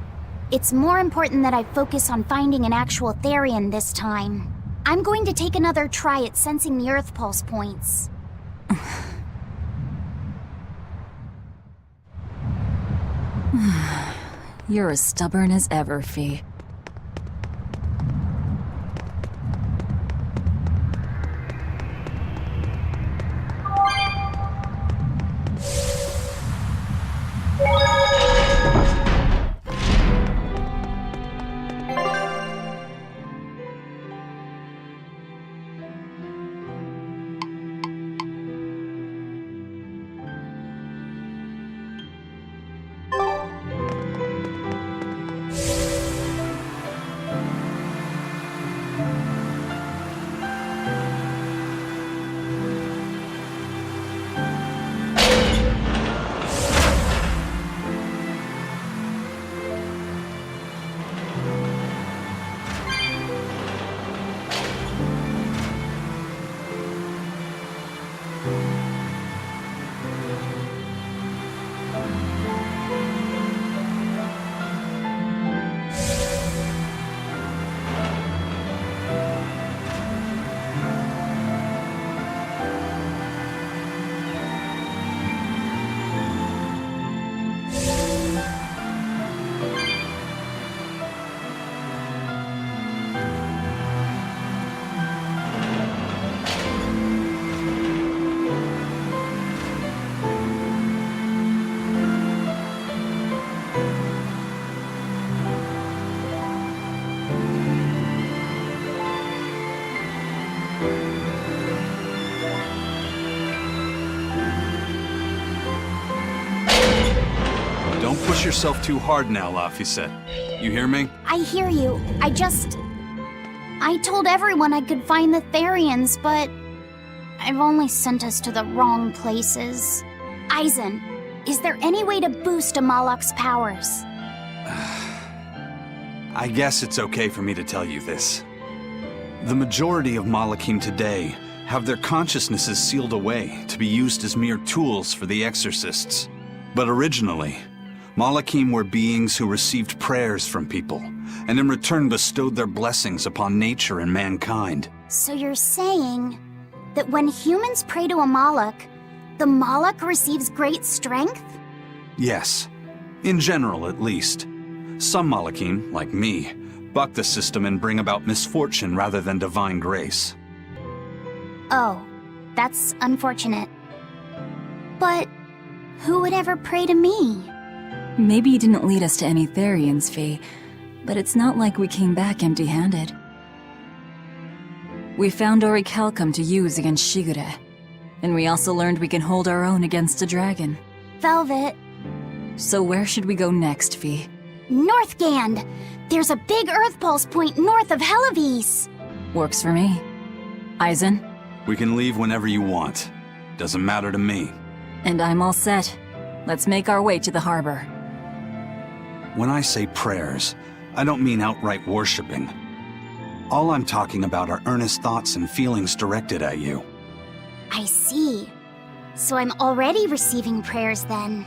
It's more important that I focus on finding an actual Therian this time. I'm going to take another try at sensing the Earth Pulse points. You're as stubborn as ever, Fee. Don't push yourself too hard now, Laphicet. You hear me? I hear you. I told everyone I could find the Therians, but I've only sent us to the wrong places. Aizen, is there any way to boost a Malak's powers? I guess it's okay for me to tell you this. The majority of Malakim today have their consciousnesses sealed away to be used as mere tools for the exorcists. But originally, Malakim were beings who received prayers from people, and in return bestowed their blessings upon nature and mankind. So you're saying that when humans pray to a Malak, the Malak receives great strength? Yes, in general at least. Some Malakim, like me, buck the system and bring about misfortune rather than divine grace. Oh, that's unfortunate. But who would ever pray to me? Maybe you didn't lead us to any Therians, Fee, but it's not like we came back empty-handed. We found orichalcum to use against Shigure, and we also learned we can hold our own against a dragon. Velvet. So where should we go next, Fee? Northgand! There's a big Earth Pulse point north of Helavis! Works for me. Aizen? We can leave whenever you want. Doesn't matter to me. And I'm all set. Let's make our way to the harbor. When I say prayers, I don't mean outright worshipping. All I'm talking about are earnest thoughts and feelings directed at you. I see. So I'm already receiving prayers then.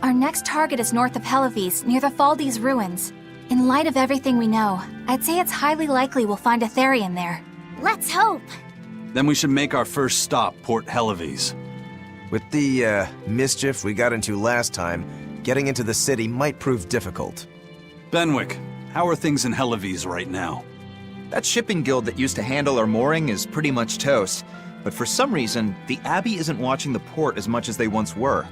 Our next target is north of Helavis, near the Faldi's ruins. In light of everything we know, I'd say it's highly likely we'll find a Therian there. Let's hope! Then we should make our first stop, Port Helives. With the mischief we got into last time, getting into the city might prove difficult. Benwick, how are things in Helives right now? That shipping guild that used to handle our mooring is pretty much toast. But for some reason, the Abbey isn't watching the port as much as they once were.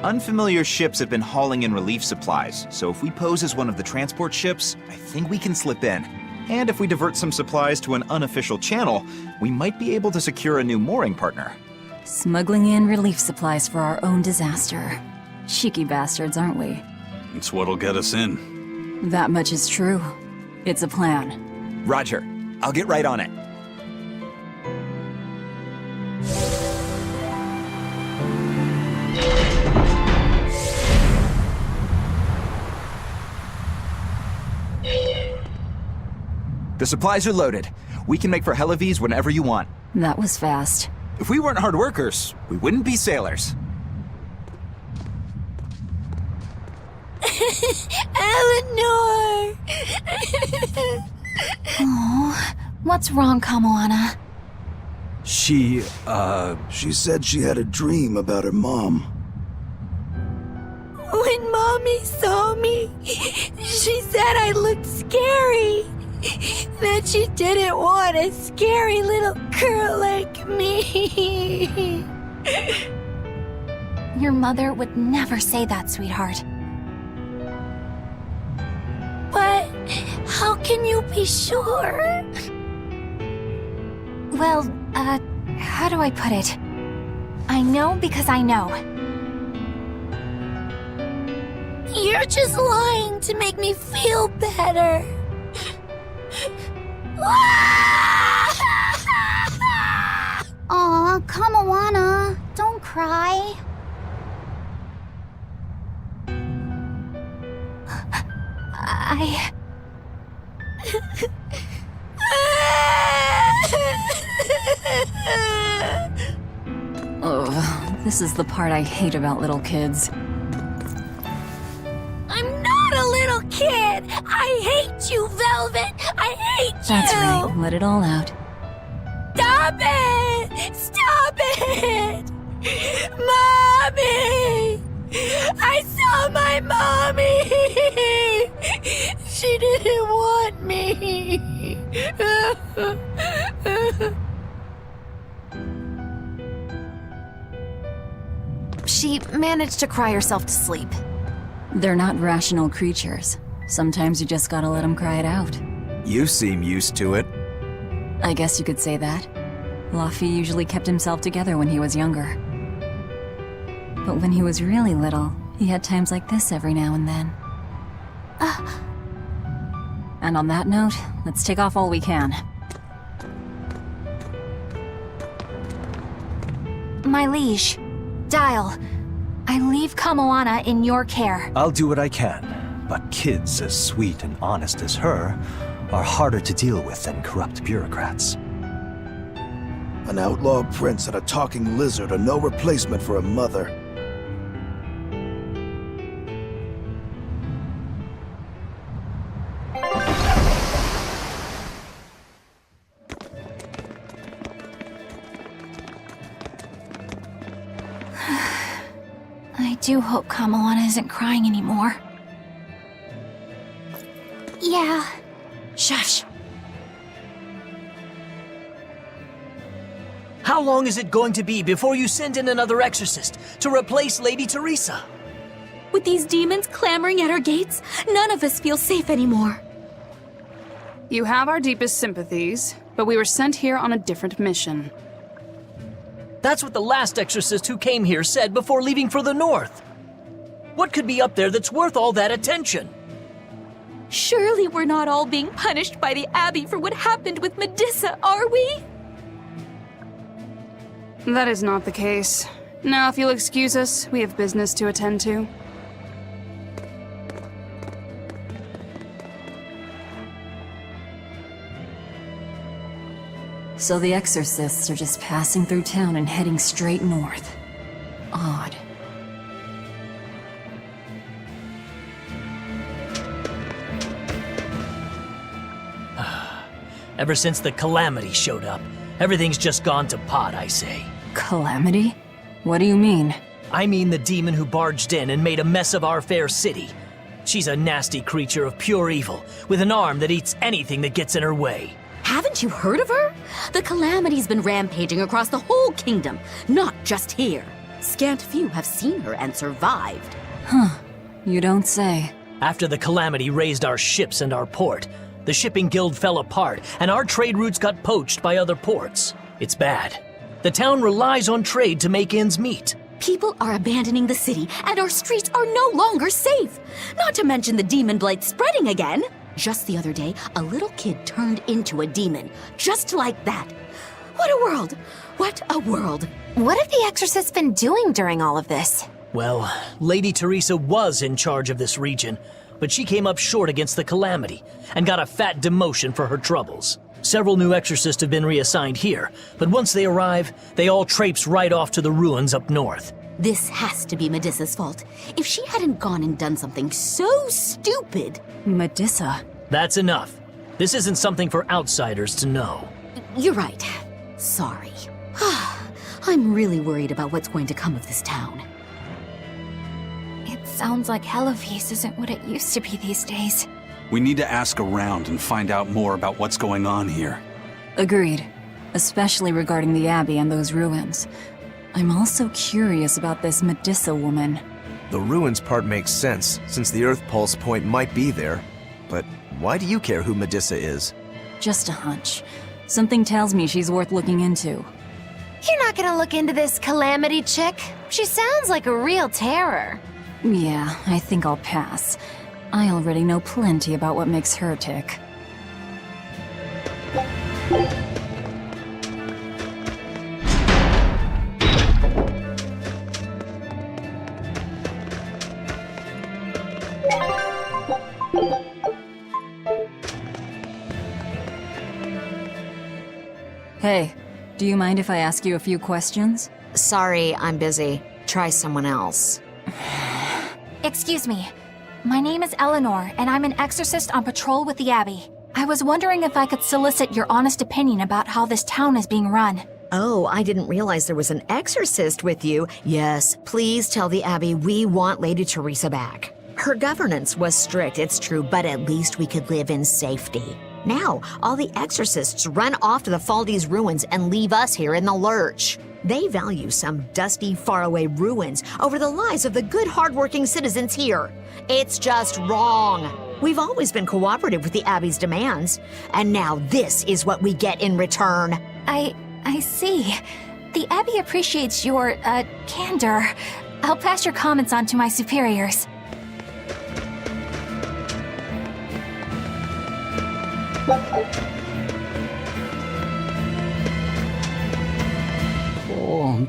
Unfamiliar ships have been hauling in relief supplies, so if we pose as one of the transport ships, I think we can slip in. And if we divert some supplies to an unofficial channel, we might be able to secure a new mooring partner. Smuggling in relief supplies for our own disaster. Cheeky bastards, aren't we? It's what'll get us in. That much is true. It's a plan. Roger. I'll get right on it. The supplies are loaded. We can make for Helives whenever you want. That was fast. If we weren't hard workers, we wouldn't be sailors. Eleanor! Oh, what's wrong, Kamoana? She said she had a dream about her mom. When Mommy saw me, she said I looked scary. That she didn't want a scary little girl like me. Your mother would never say that, sweetheart. But how can you be sure? Well, how do I put it? I know because I know. You're just lying to make me feel better. Aw, Kamoana, don't cry. Ugh, this is the part I hate about little kids. I'm not a little kid. I hate you, Velvet. I hate you. That's right, let it all out. Stop it! Stop it! Mommy! I saw my mommy! She didn't want me. She managed to cry herself to sleep. They're not rational creatures. Sometimes you just gotta let them cry it out. You seem used to it. I guess you could say that. Laffy usually kept himself together when he was younger. But when he was really little, he had times like this every now and then. And on that note, let's take off all we can. My liege, Dial, I leave Kamoana in your care. I'll do what I can, but kids as sweet and honest as her are harder to deal with than corrupt bureaucrats. An outlaw prince and a talking lizard are no replacement for a mother. I do hope Kamoana isn't crying anymore. Yeah. Shush. How long is it going to be before you send in another exorcist to replace Lady Teresa? With these demons clamoring at our gates, none of us feel safe anymore. You have our deepest sympathies, but we were sent here on a different mission. That's what the last exorcist who came here said before leaving for the north. What could be up there that's worth all that attention? Surely we're not all being punished by the Abbey for what happened with Medissa, are we? That is not the case. Now, if you'll excuse us, we have business to attend to. So the exorcists are just passing through town and heading straight north. Odd. Ever since the Calamity showed up, Everything's just gone to pot, I say. Calamity? What do you mean? I mean the demon who barged in and made a mess of our fair city. She's a nasty creature of pure evil, with an arm that eats anything that gets in her way. Haven't you heard of her? The Calamity's been rampaging across the whole kingdom, not just here. Scant few have seen her and survived. Huh. You don't say. After the Calamity raised our ships and our port, the shipping guild fell apart, and our trade routes got poached by other ports. It's bad. The town relies on trade to make ends meet. People are abandoning the city, and our streets are no longer safe. Not to mention the demon blight spreading again. Just the other day, a little kid turned into a demon. Just like that. What a world! What a world! What have the exorcists been doing during all of this? Well, Lady Teresa was in charge of this region, but she came up short against the Calamity and got a fat demotion for her troubles. Several new exorcists have been reassigned here, but once they arrive, they all traipse right off to the ruins up north. This has to be Medissa's fault. If she hadn't gone and done something so stupid... Medissa? That's enough. This isn't something for outsiders to know. You're right. Sorry. I'm really worried about what's going to come of this town. It sounds like Hellafeast isn't what it used to be these days. We need to ask around and find out more about what's going on here. Agreed. Especially regarding the Abbey and those ruins. I'm also curious about this Medissa woman. The ruins part makes sense, since the Earth Pulse point might be there. But why do you care who Medissa is? Just a hunch. Something tells me she's worth looking into. You're not gonna look into this Calamity chick? She sounds like a real terror. Yeah, I think I'll pass. I already know plenty about what makes her tick. Hey, do you mind if I ask you a few questions? Sorry, I'm busy. Try someone else. Excuse me. My name is Eleanor, and I'm an exorcist on patrol with the Abbey. I was wondering if I could solicit your honest opinion about how this town is being run. Oh, I didn't realize there was an exorcist with you. Yes, please tell the Abbey we want Lady Teresa back. Her governance was strict, it's true, but at least we could live in safety. Now, all the exorcists run off to the Faldi's ruins and leave us here in the lurch. They value some dusty, faraway ruins over the lives of the good, hardworking citizens here. It's just wrong. We've always been cooperative with the Abbey's demands, and now this is what we get in return. I see. The Abbey appreciates your, candor. I'll pass your comments on to my superiors.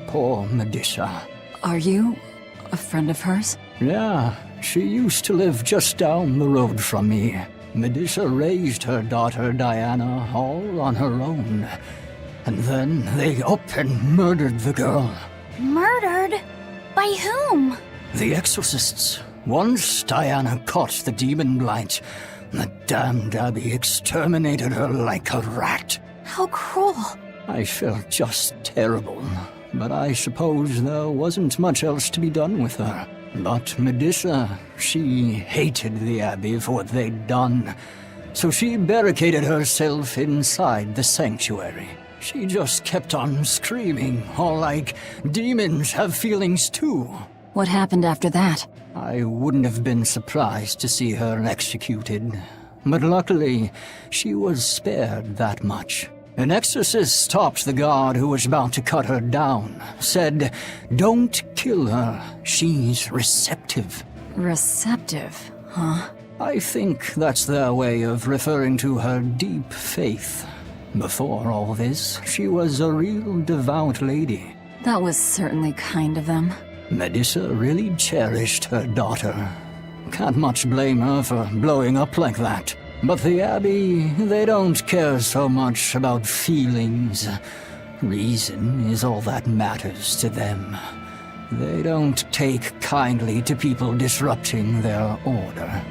Poor Medissa. Are you a friend of hers? Yeah, she used to live just down the road from me. Medissa raised her daughter Diana all on her own. And then they up and murdered the girl. Murdered? By whom? The exorcists. Once Diana caught the demon blight, the damned Abbey exterminated her like a rat. How cruel. I felt just terrible, but I suppose there wasn't much else to be done with her. But Medissa, she hated the Abbey for what they'd done, so she barricaded herself inside the sanctuary. She just kept on screaming, all like, demons have feelings too. What happened after that? I wouldn't have been surprised to see her executed, but luckily, she was spared that much. An exorcist stopped the guard who was about to cut her down, said, "Don't kill her, she's receptive." Receptive, huh? I think that's their way of referring to her deep faith. Before all this, she was a real devout lady. That was certainly kind of them. Medissa really cherished her daughter. Can't much blame her for blowing up like that. But the Abbey, they don't care so much about feelings. Reason is all that matters to them. They don't take kindly to people disrupting their order.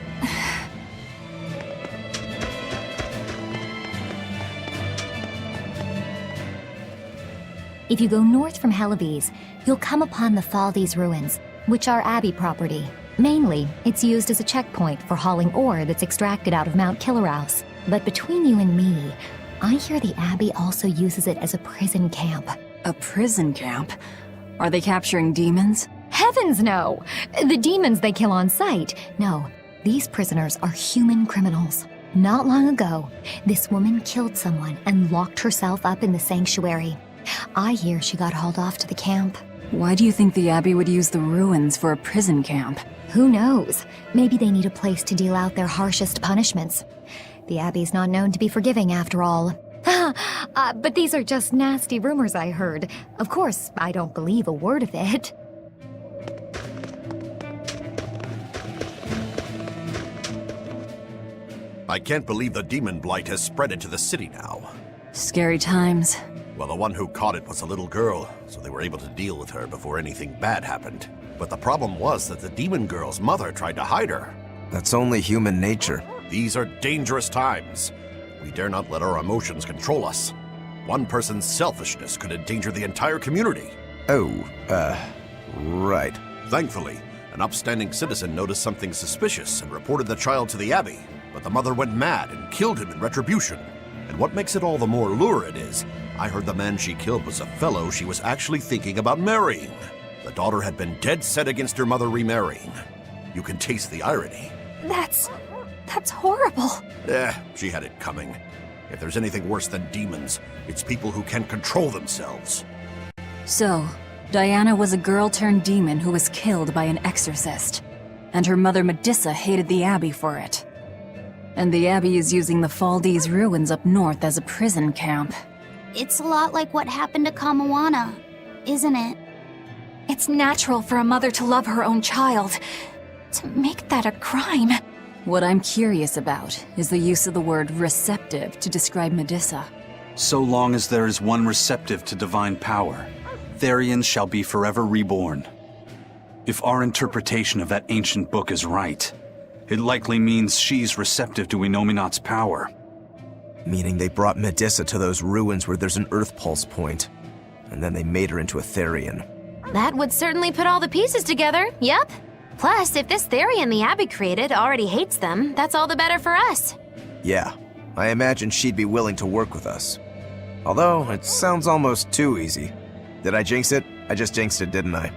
If you go north from Helives, you'll come upon the Faldes ruins, which are Abbey property. Mainly, it's used as a checkpoint for hauling ore that's extracted out of Mount Killerhouse. But between you and me, I hear the Abbey also uses it as a prison camp. A prison camp? Are they capturing demons? Heavens no! The demons they kill on sight. No, these prisoners are human criminals. Not long ago, this woman killed someone and locked herself up in the sanctuary. I hear she got hauled off to the camp. Why do you think the Abbey would use the ruins for a prison camp? Who knows? Maybe they need a place to deal out their harshest punishments. The Abbey's not known to be forgiving after all. But these are just nasty rumors I heard. Of course, I don't believe a word of it. I can't believe the demon blight has spread into the city now. Scary times. Well, the one who caught it was a little girl, so they were able to deal with her before anything bad happened. But the problem was that the demon girl's mother tried to hide her. That's only human nature. These are dangerous times. We dare not let our emotions control us. One person's selfishness could endanger the entire community. Right. Thankfully, an upstanding citizen noticed something suspicious and reported the child to the Abbey. But the mother went mad and killed him in retribution. And what makes it all the more lurid is, I heard the man she killed was a fellow she was actually thinking about marrying. The daughter had been dead set against her mother remarrying. You can taste the irony. That's horrible. She had it coming. If there's anything worse than demons, it's people who can't control themselves. So, Diana was a girl-turned-demon who was killed by an exorcist. And her mother Medissa hated the Abbey for it. And the Abbey is using the Faldes ruins up north as a prison camp. It's a lot like what happened to Kamawana, isn't it? It's natural for a mother to love her own child. To make that a crime. What I'm curious about is the use of the word receptive to describe Medissa. So long as there is one receptive to divine power, Therians shall be forever reborn. If our interpretation of that ancient book is right, it likely means she's receptive to Inominat's power. Meaning they brought Medissa to those ruins where there's an Earth Pulse point, and then they made her into a Therian. That would certainly put all the pieces together, yep. Plus, if this Therian the Abbey created already hates them, that's all the better for us. Yeah, I imagine she'd be willing to work with us. Although, it sounds almost too easy. Did I jinx it? I just jinxed it, didn't I?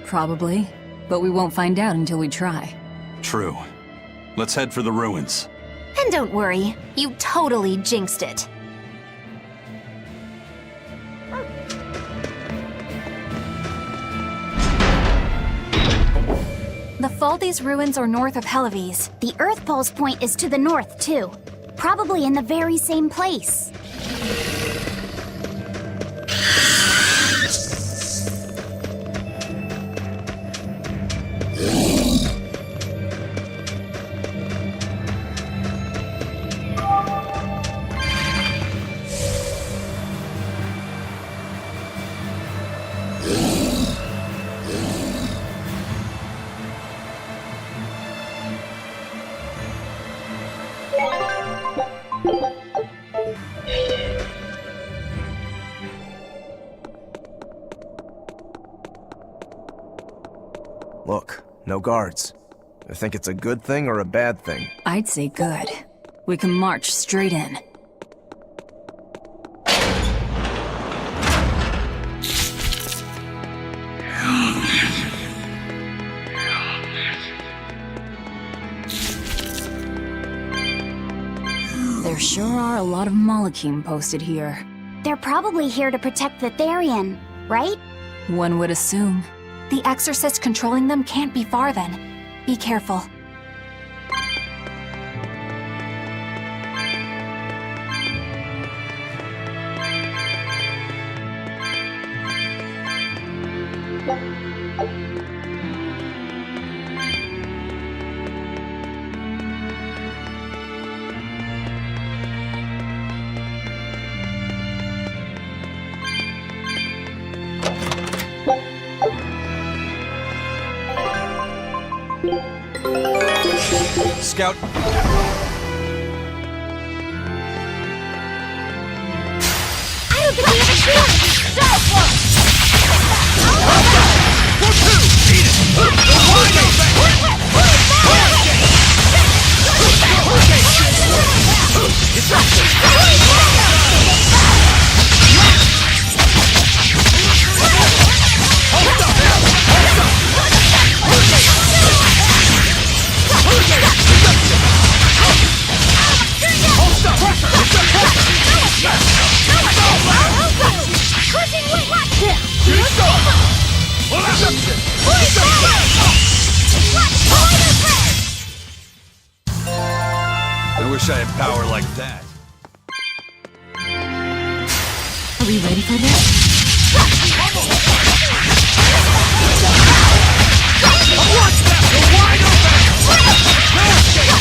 Probably, but we won't find out until we try. True. Let's head for the ruins. And don't worry, you totally jinxed it. The Faldes ruins are north of Helives. The Earth Pulse point is to the north, too. Probably in the very same place. Look, no guards. I think it's a good thing or a bad thing. I'd say good. We can march straight in. There sure are a lot of Malakim posted here. They're probably here to protect the Therian, right? One would assume. The exorcist controlling them can't be far then. Be careful. Scout. I don't think we have a chance! Go for it! I wish I had power like that. Are we ready for this? Watch that! You're wide open! No escape!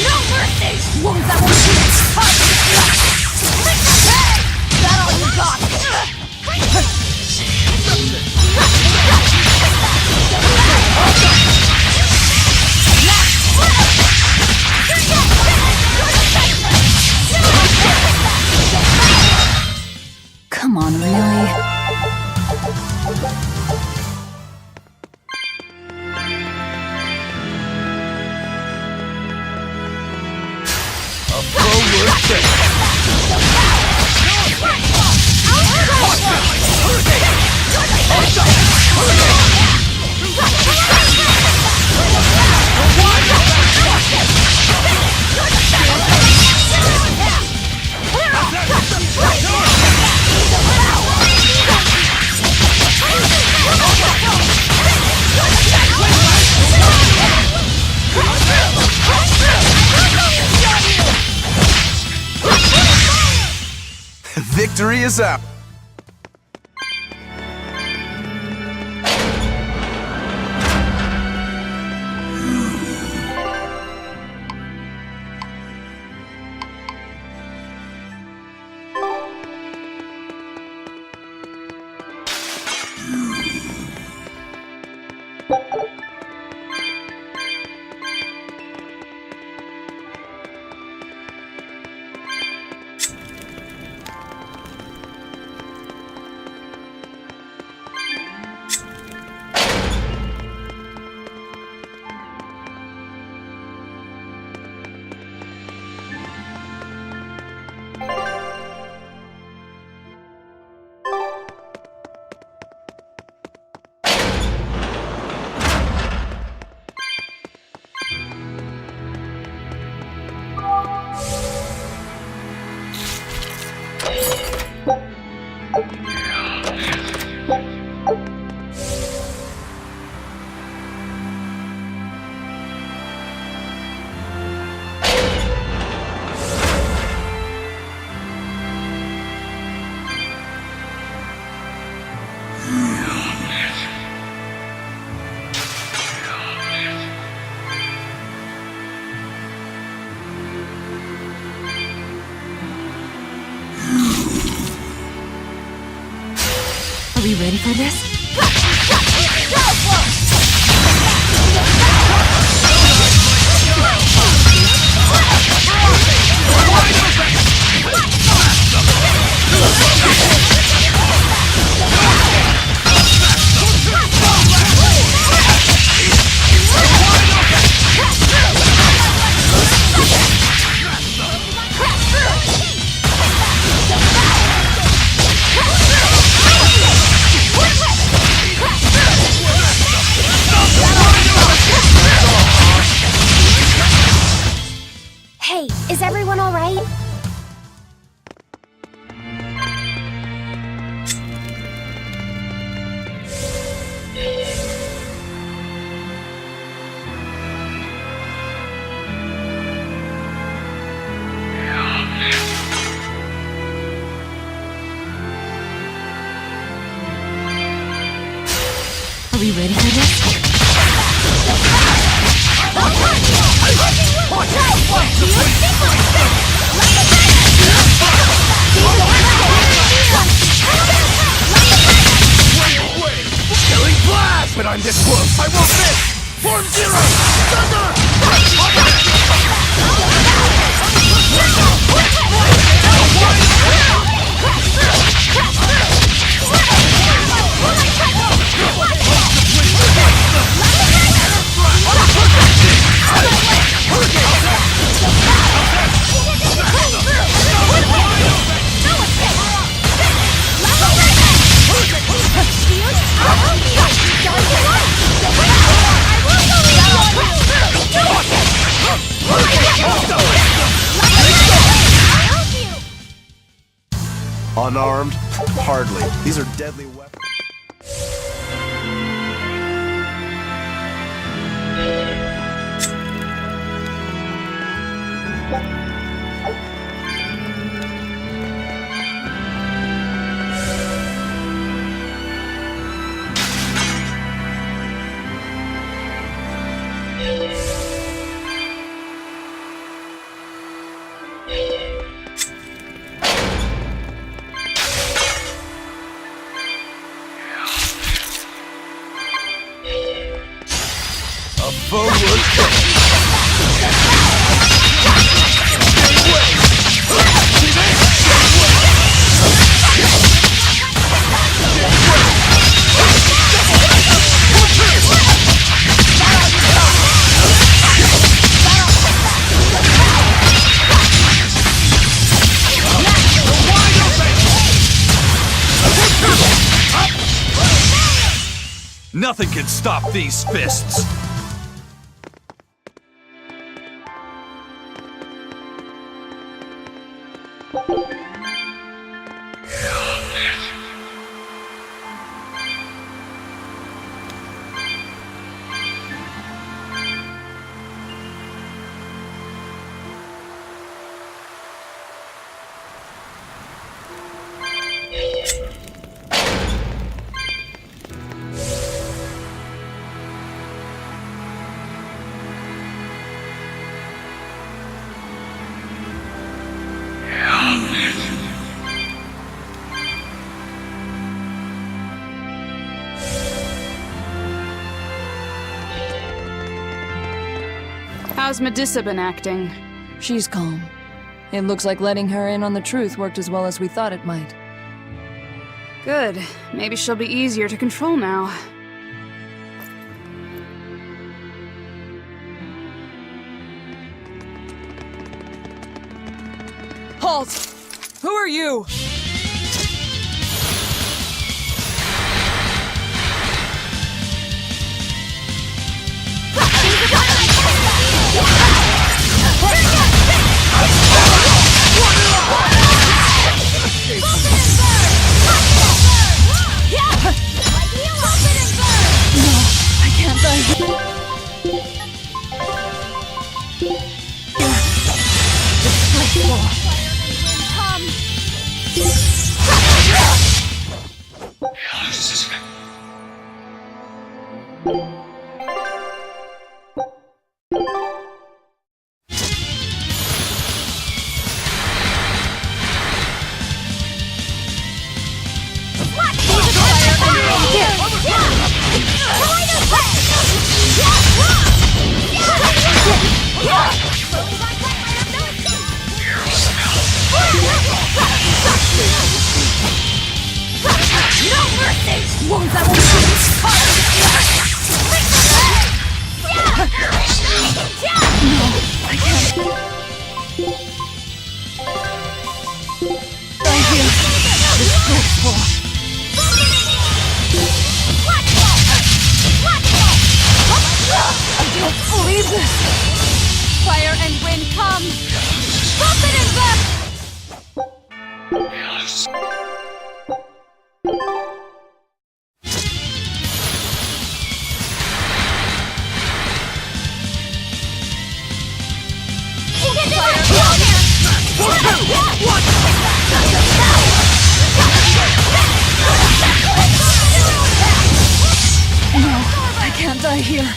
No mercy! Wounds that will shoot its heart to the flesh! Lick the pig! Is that all you got? Come on, really? Victory is up! Are we ready for this? Hey, is everyone all right? Are we ready for this? Killing blast! But I'm this close! I won't miss! Form zero! Thunder! Unarmed? Hardly. These are deadly weapons. Nothing can stop these fists! How's Medissa been acting? She's calm. It looks like letting her in on the truth worked as well as we thought it might. Good. Maybe she'll be easier to control now. Halt! Who are you? Fire and wind, come! Bump it in them! No, I can't die here.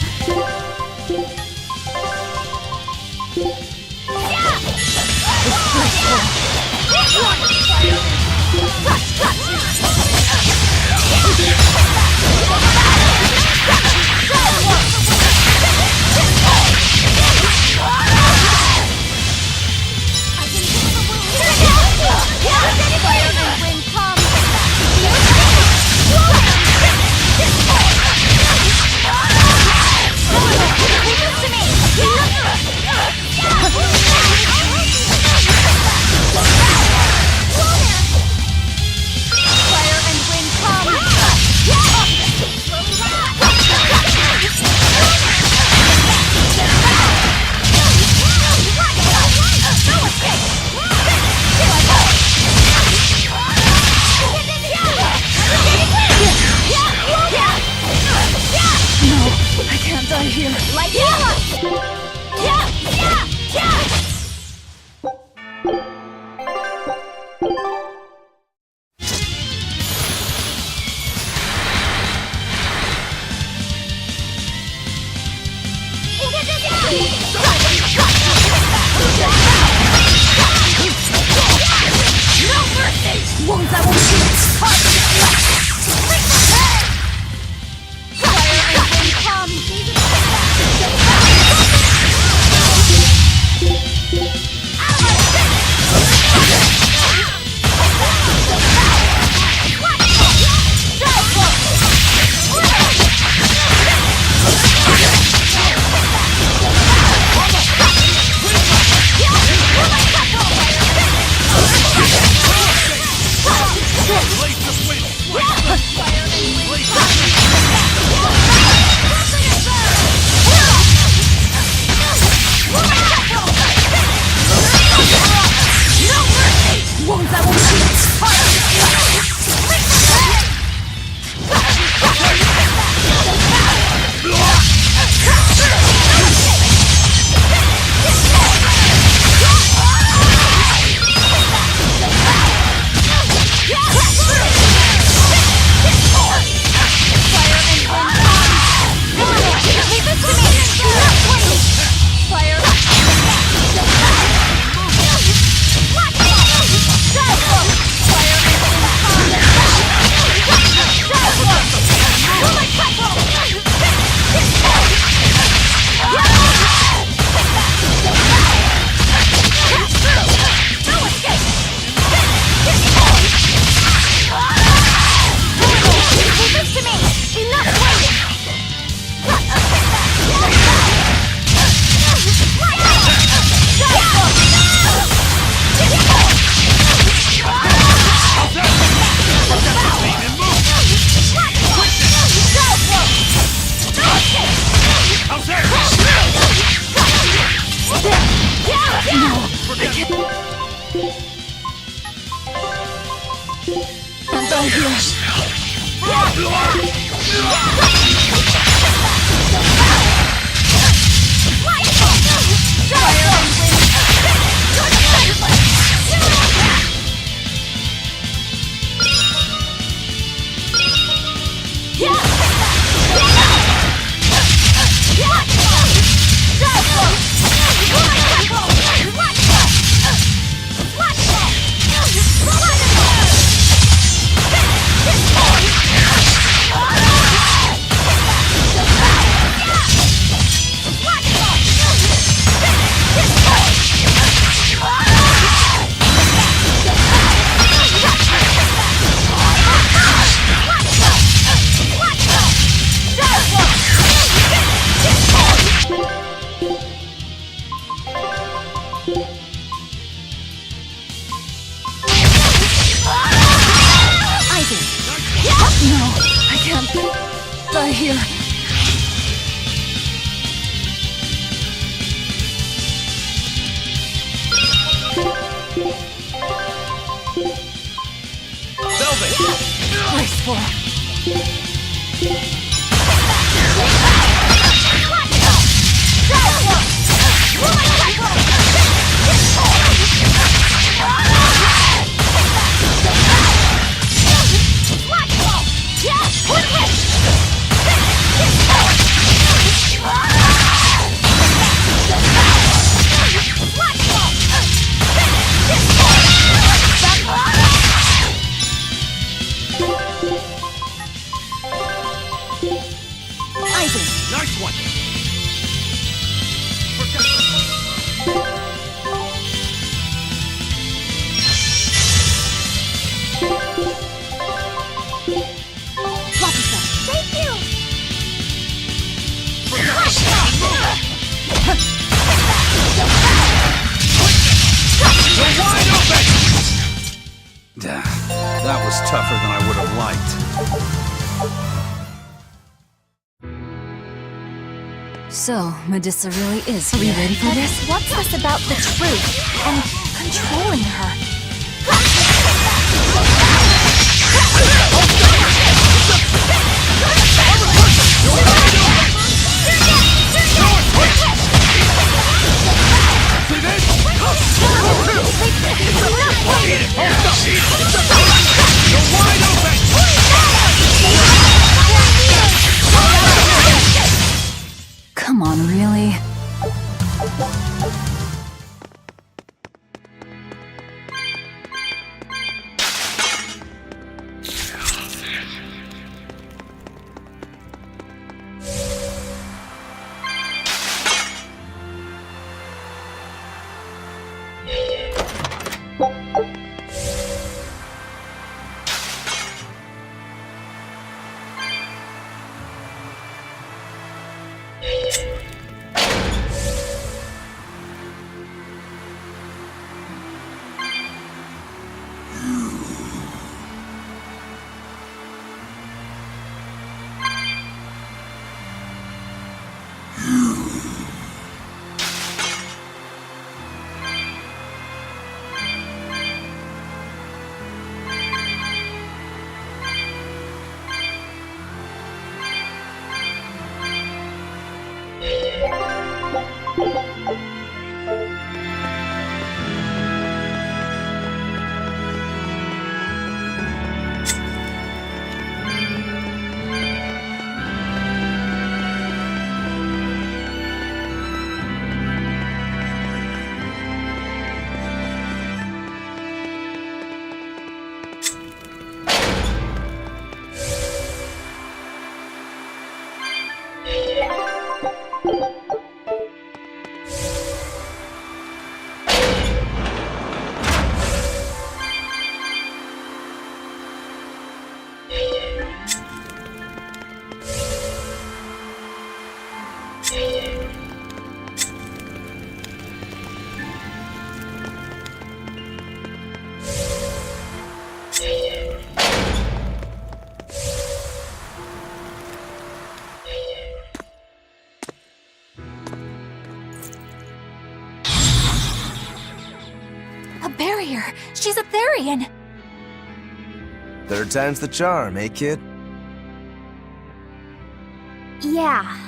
Disgraceful! That was tougher than I would have liked. So, Medusa really is here. Are we ready for this? What's this about the truth and controlling her? Come on, really? barrier. She's a Therian. Third time's the charm, eh, kid? Yeah.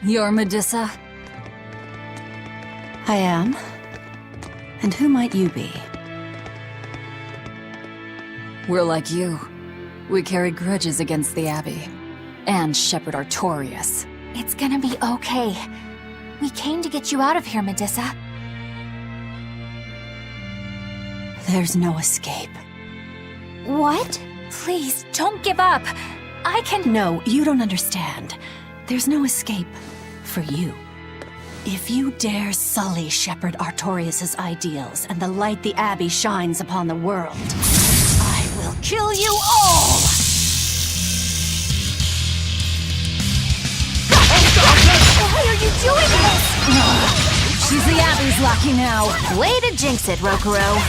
You're Medissa? I am. And who might you be? We're like you. We carry grudges against the Abbey. And Shepherd Artorias. It's gonna be okay. We came to get you out of here, Medissa. There's no escape. What? Please, don't give up. I can— No, you don't understand. There's no escape for you. If you dare sully Shepherd Artorias' ideals and the light the Abbey shines upon the world, I will kill you all! Why are you doing this? She's the Abbey's lackey now. Way to jinx it, Rokuro.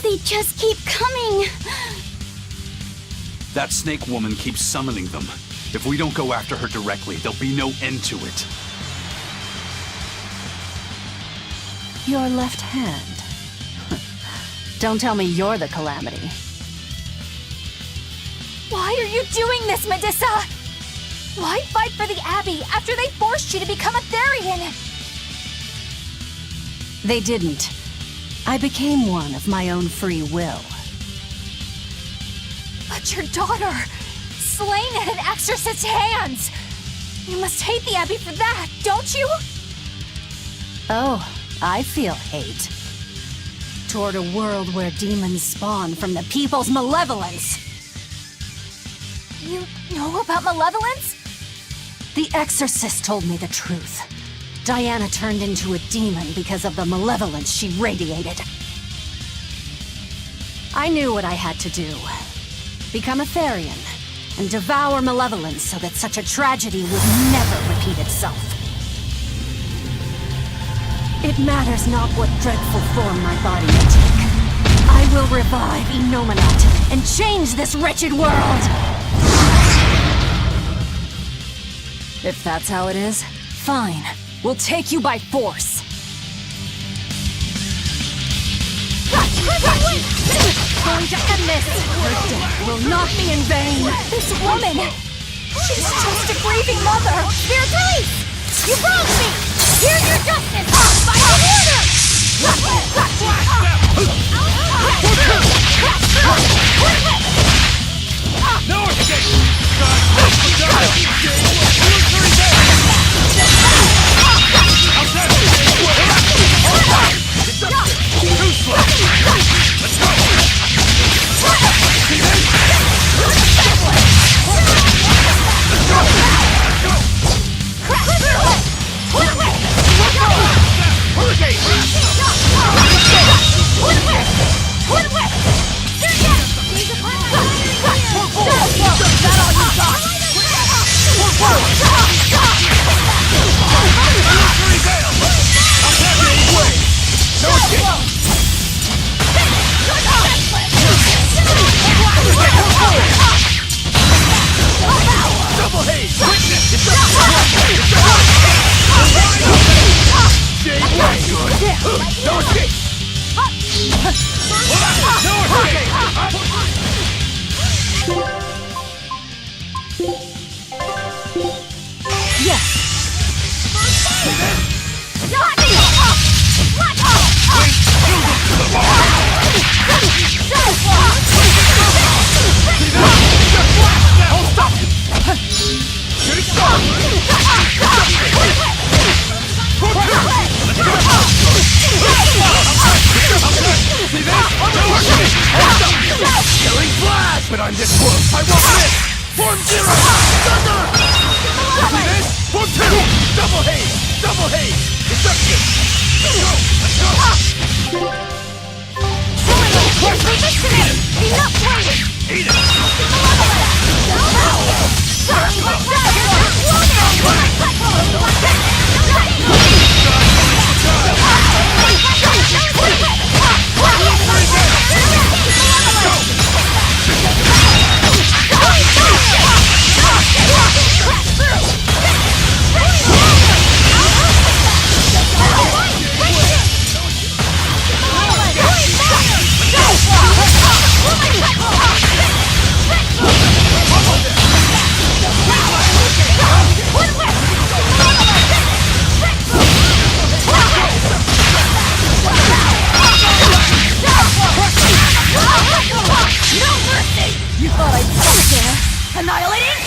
They just keep coming. That snake woman keeps summoning them. If we don't go after her directly, there'll be no end to it. Your left hand. Don't tell me you're the Calamity. Why are you doing this, Medissa? Why fight for the Abbey after they forced you to become a Therian? They didn't. I became one of my own free will. But your daughter, slain at an exorcist's hands! You must hate the Abbey for that, don't you? Oh, I feel hate. Toward a world where demons spawn from the people's malevolence. You know about malevolence? The exorcist told me the truth. Diana turned into a demon because of the malevolence she radiated. I knew what I had to do. Become a Therian, and devour malevolence so that such a tragedy would never repeat itself. It matters not what dreadful form my body will take. I will revive Enominat and change this wretched world! If that's how it is, fine. We'll take you by force. Going to end this! Her death will not be in vain! This woman! She's just a grieving mother! Beatrice! You wronged me! Here's your justice! By the order! No escape! Too slow! Let's go! But I'm this close, I won't miss! Form Zero! Thunder! Primal Haze! Destruction! Let's go! Let's go! Leave this to me! Enough waiting! Eat it! You thought I'd stop there? Annihilating?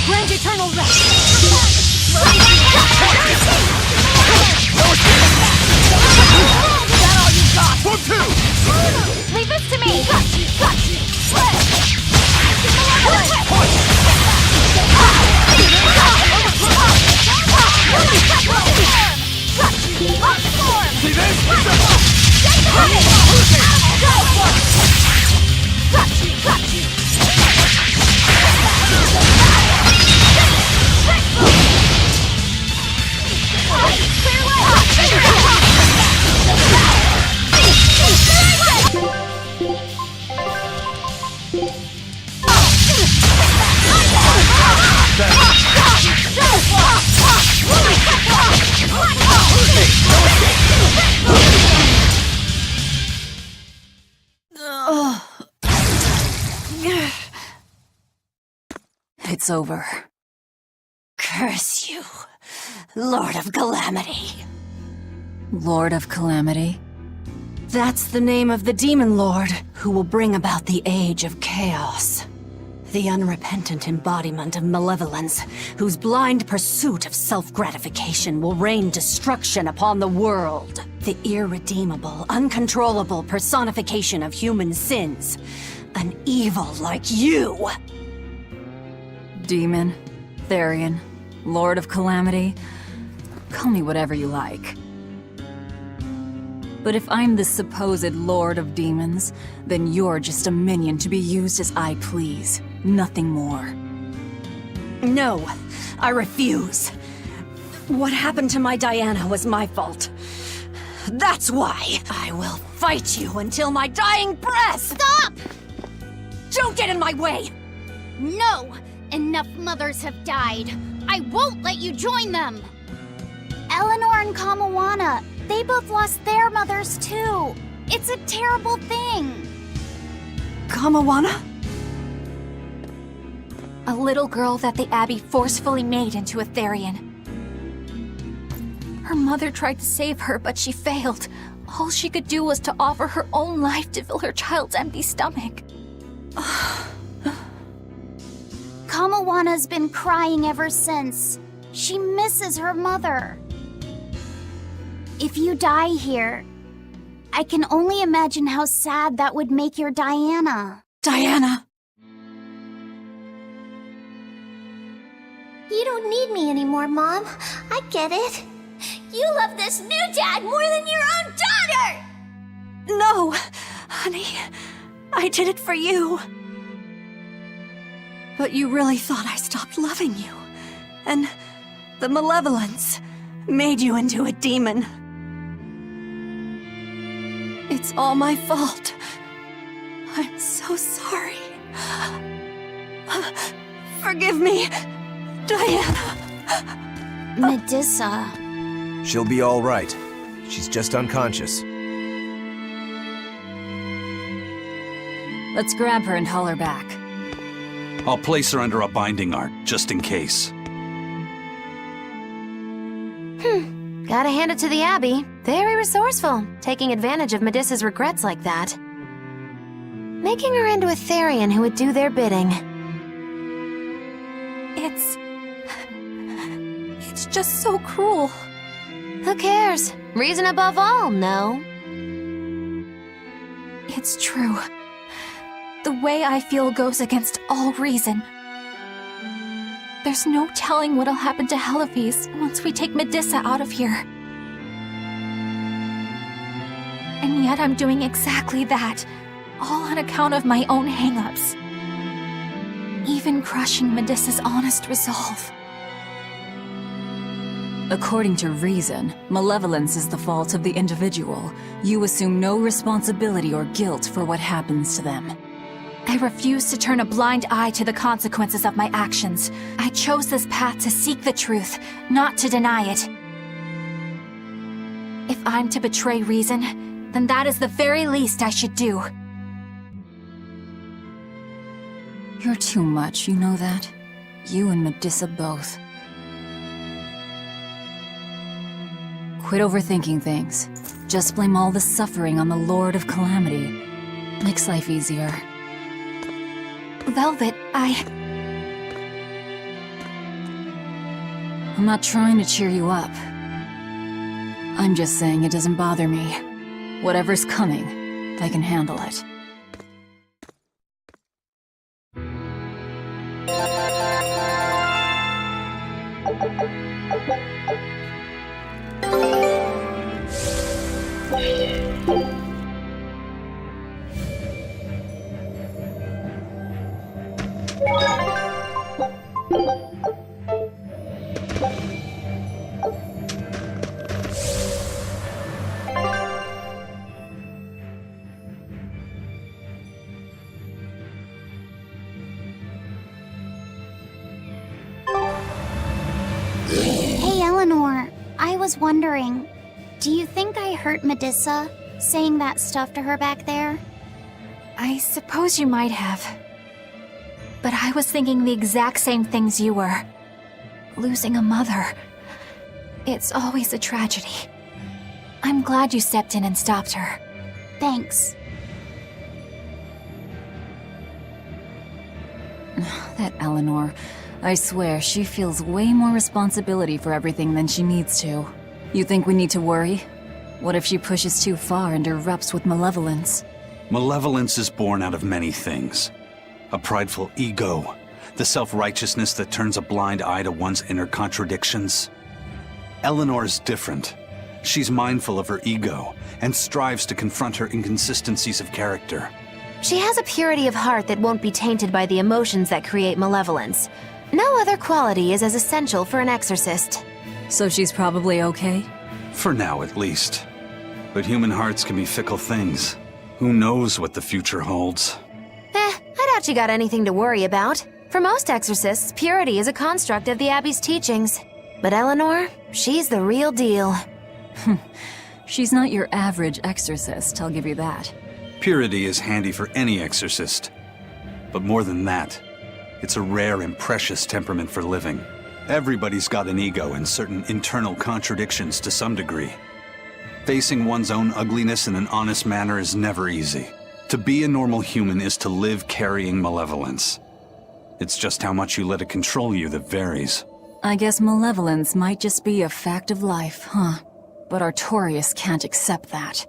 Grant eternal rest! Is that all you got? 1, 2! Leave this to me! See this? It's over. Curse you, Lord of Calamity. Lord of Calamity? That's the name of the Demon Lord who will bring about the Age of Chaos. The unrepentant embodiment of malevolence, whose blind pursuit of self-gratification will rain destruction upon the world. The irredeemable, uncontrollable personification of human sins. An evil like you! Demon, Therian, Lord of Calamity. Call me whatever you like. But if I'm the supposed Lord of Demons, then you're just a minion to be used as I please. Nothing more. No, I refuse. What happened to my Diana was my fault. That's why I will fight you until my dying breath! Stop! Don't get in my way! No! Enough mothers have died. I won't let you join them! Eleanor and Kamawana, they both lost their mothers too. It's a terrible thing. Kamawana? A little girl that the Abbey forcefully made into a Therian. Her mother tried to save her, but she failed. All she could do was to offer her own life to fill her child's empty stomach. Kamawana's been crying ever since. She misses her mother. If you die here, I can only imagine how sad that would make your Diana. Diana! You don't need me anymore, Mom. I get it. You love this new dad more than your own daughter! No! Honey, I did it for you. But you really thought I stopped loving you. And the malevolence made you into a demon. It's all my fault. I'm so sorry. Forgive me, Diana. Medusa. She'll be all right. She's just unconscious. Let's grab her and haul her back. I'll place her under a binding art, just in case. Gotta hand it to the Abbey. Very resourceful, taking advantage of Medissa's regrets like that. Making her into a Therian who would do their bidding. It's just so cruel. Who cares? Reason above all, no? It's true. The way I feel goes against all reason. There's no telling what'll happen to Heliphys once we take Medissa out of here. And yet I'm doing exactly that, all on account of my own hang-ups. Even crushing Medissa's honest resolve. According to reason, malevolence is the fault of the individual. You assume no responsibility or guilt for what happens to them. I refuse to turn a blind eye to the consequences of my actions. I chose this path to seek the truth, not to deny it. If I'm to betray reason, then that is the very least I should do. You're too much, you know that? You and Medissa both. Quit overthinking things. Just blame all the suffering on the Lord of Calamity. Makes life easier. Velvet, I'm not trying to cheer you up. I'm just saying it doesn't bother me. Whatever's coming, I can handle it. Hey, Eleanor. I was wondering, do you think I hurt Medissa, saying that stuff to her back there? I suppose you might have. But I was thinking the exact same things you were. Losing a mother. It's always a tragedy. I'm glad you stepped in and stopped her. Thanks. That Eleanor. I swear, she feels way more responsibility for everything than she needs to. You think we need to worry? What if she pushes too far and erupts with malevolence? Malevolence is born out of many things. A prideful ego, the self-righteousness that turns a blind eye to one's inner contradictions. Eleanor's different. She's mindful of her ego and strives to confront her inconsistencies of character. She has a purity of heart that won't be tainted by the emotions that create malevolence. No other quality is as essential for an exorcist. So she's probably okay? For now, at least. But human hearts can be fickle things. Who knows what the future holds? I doubt you got anything to worry about. For most exorcists, purity is a construct of the Abbey's teachings. But Eleanor, she's the real deal. She's not your average exorcist, I'll give you that. Purity is handy for any exorcist. But more than that, it's a rare and precious temperament for living. Everybody's got an ego and certain internal contradictions to some degree. Facing one's own ugliness in an honest manner is never easy. To be a normal human is to live carrying malevolence. It's just how much you let it control you that varies. I guess malevolence might just be a fact of life, huh? But Artorias can't accept that.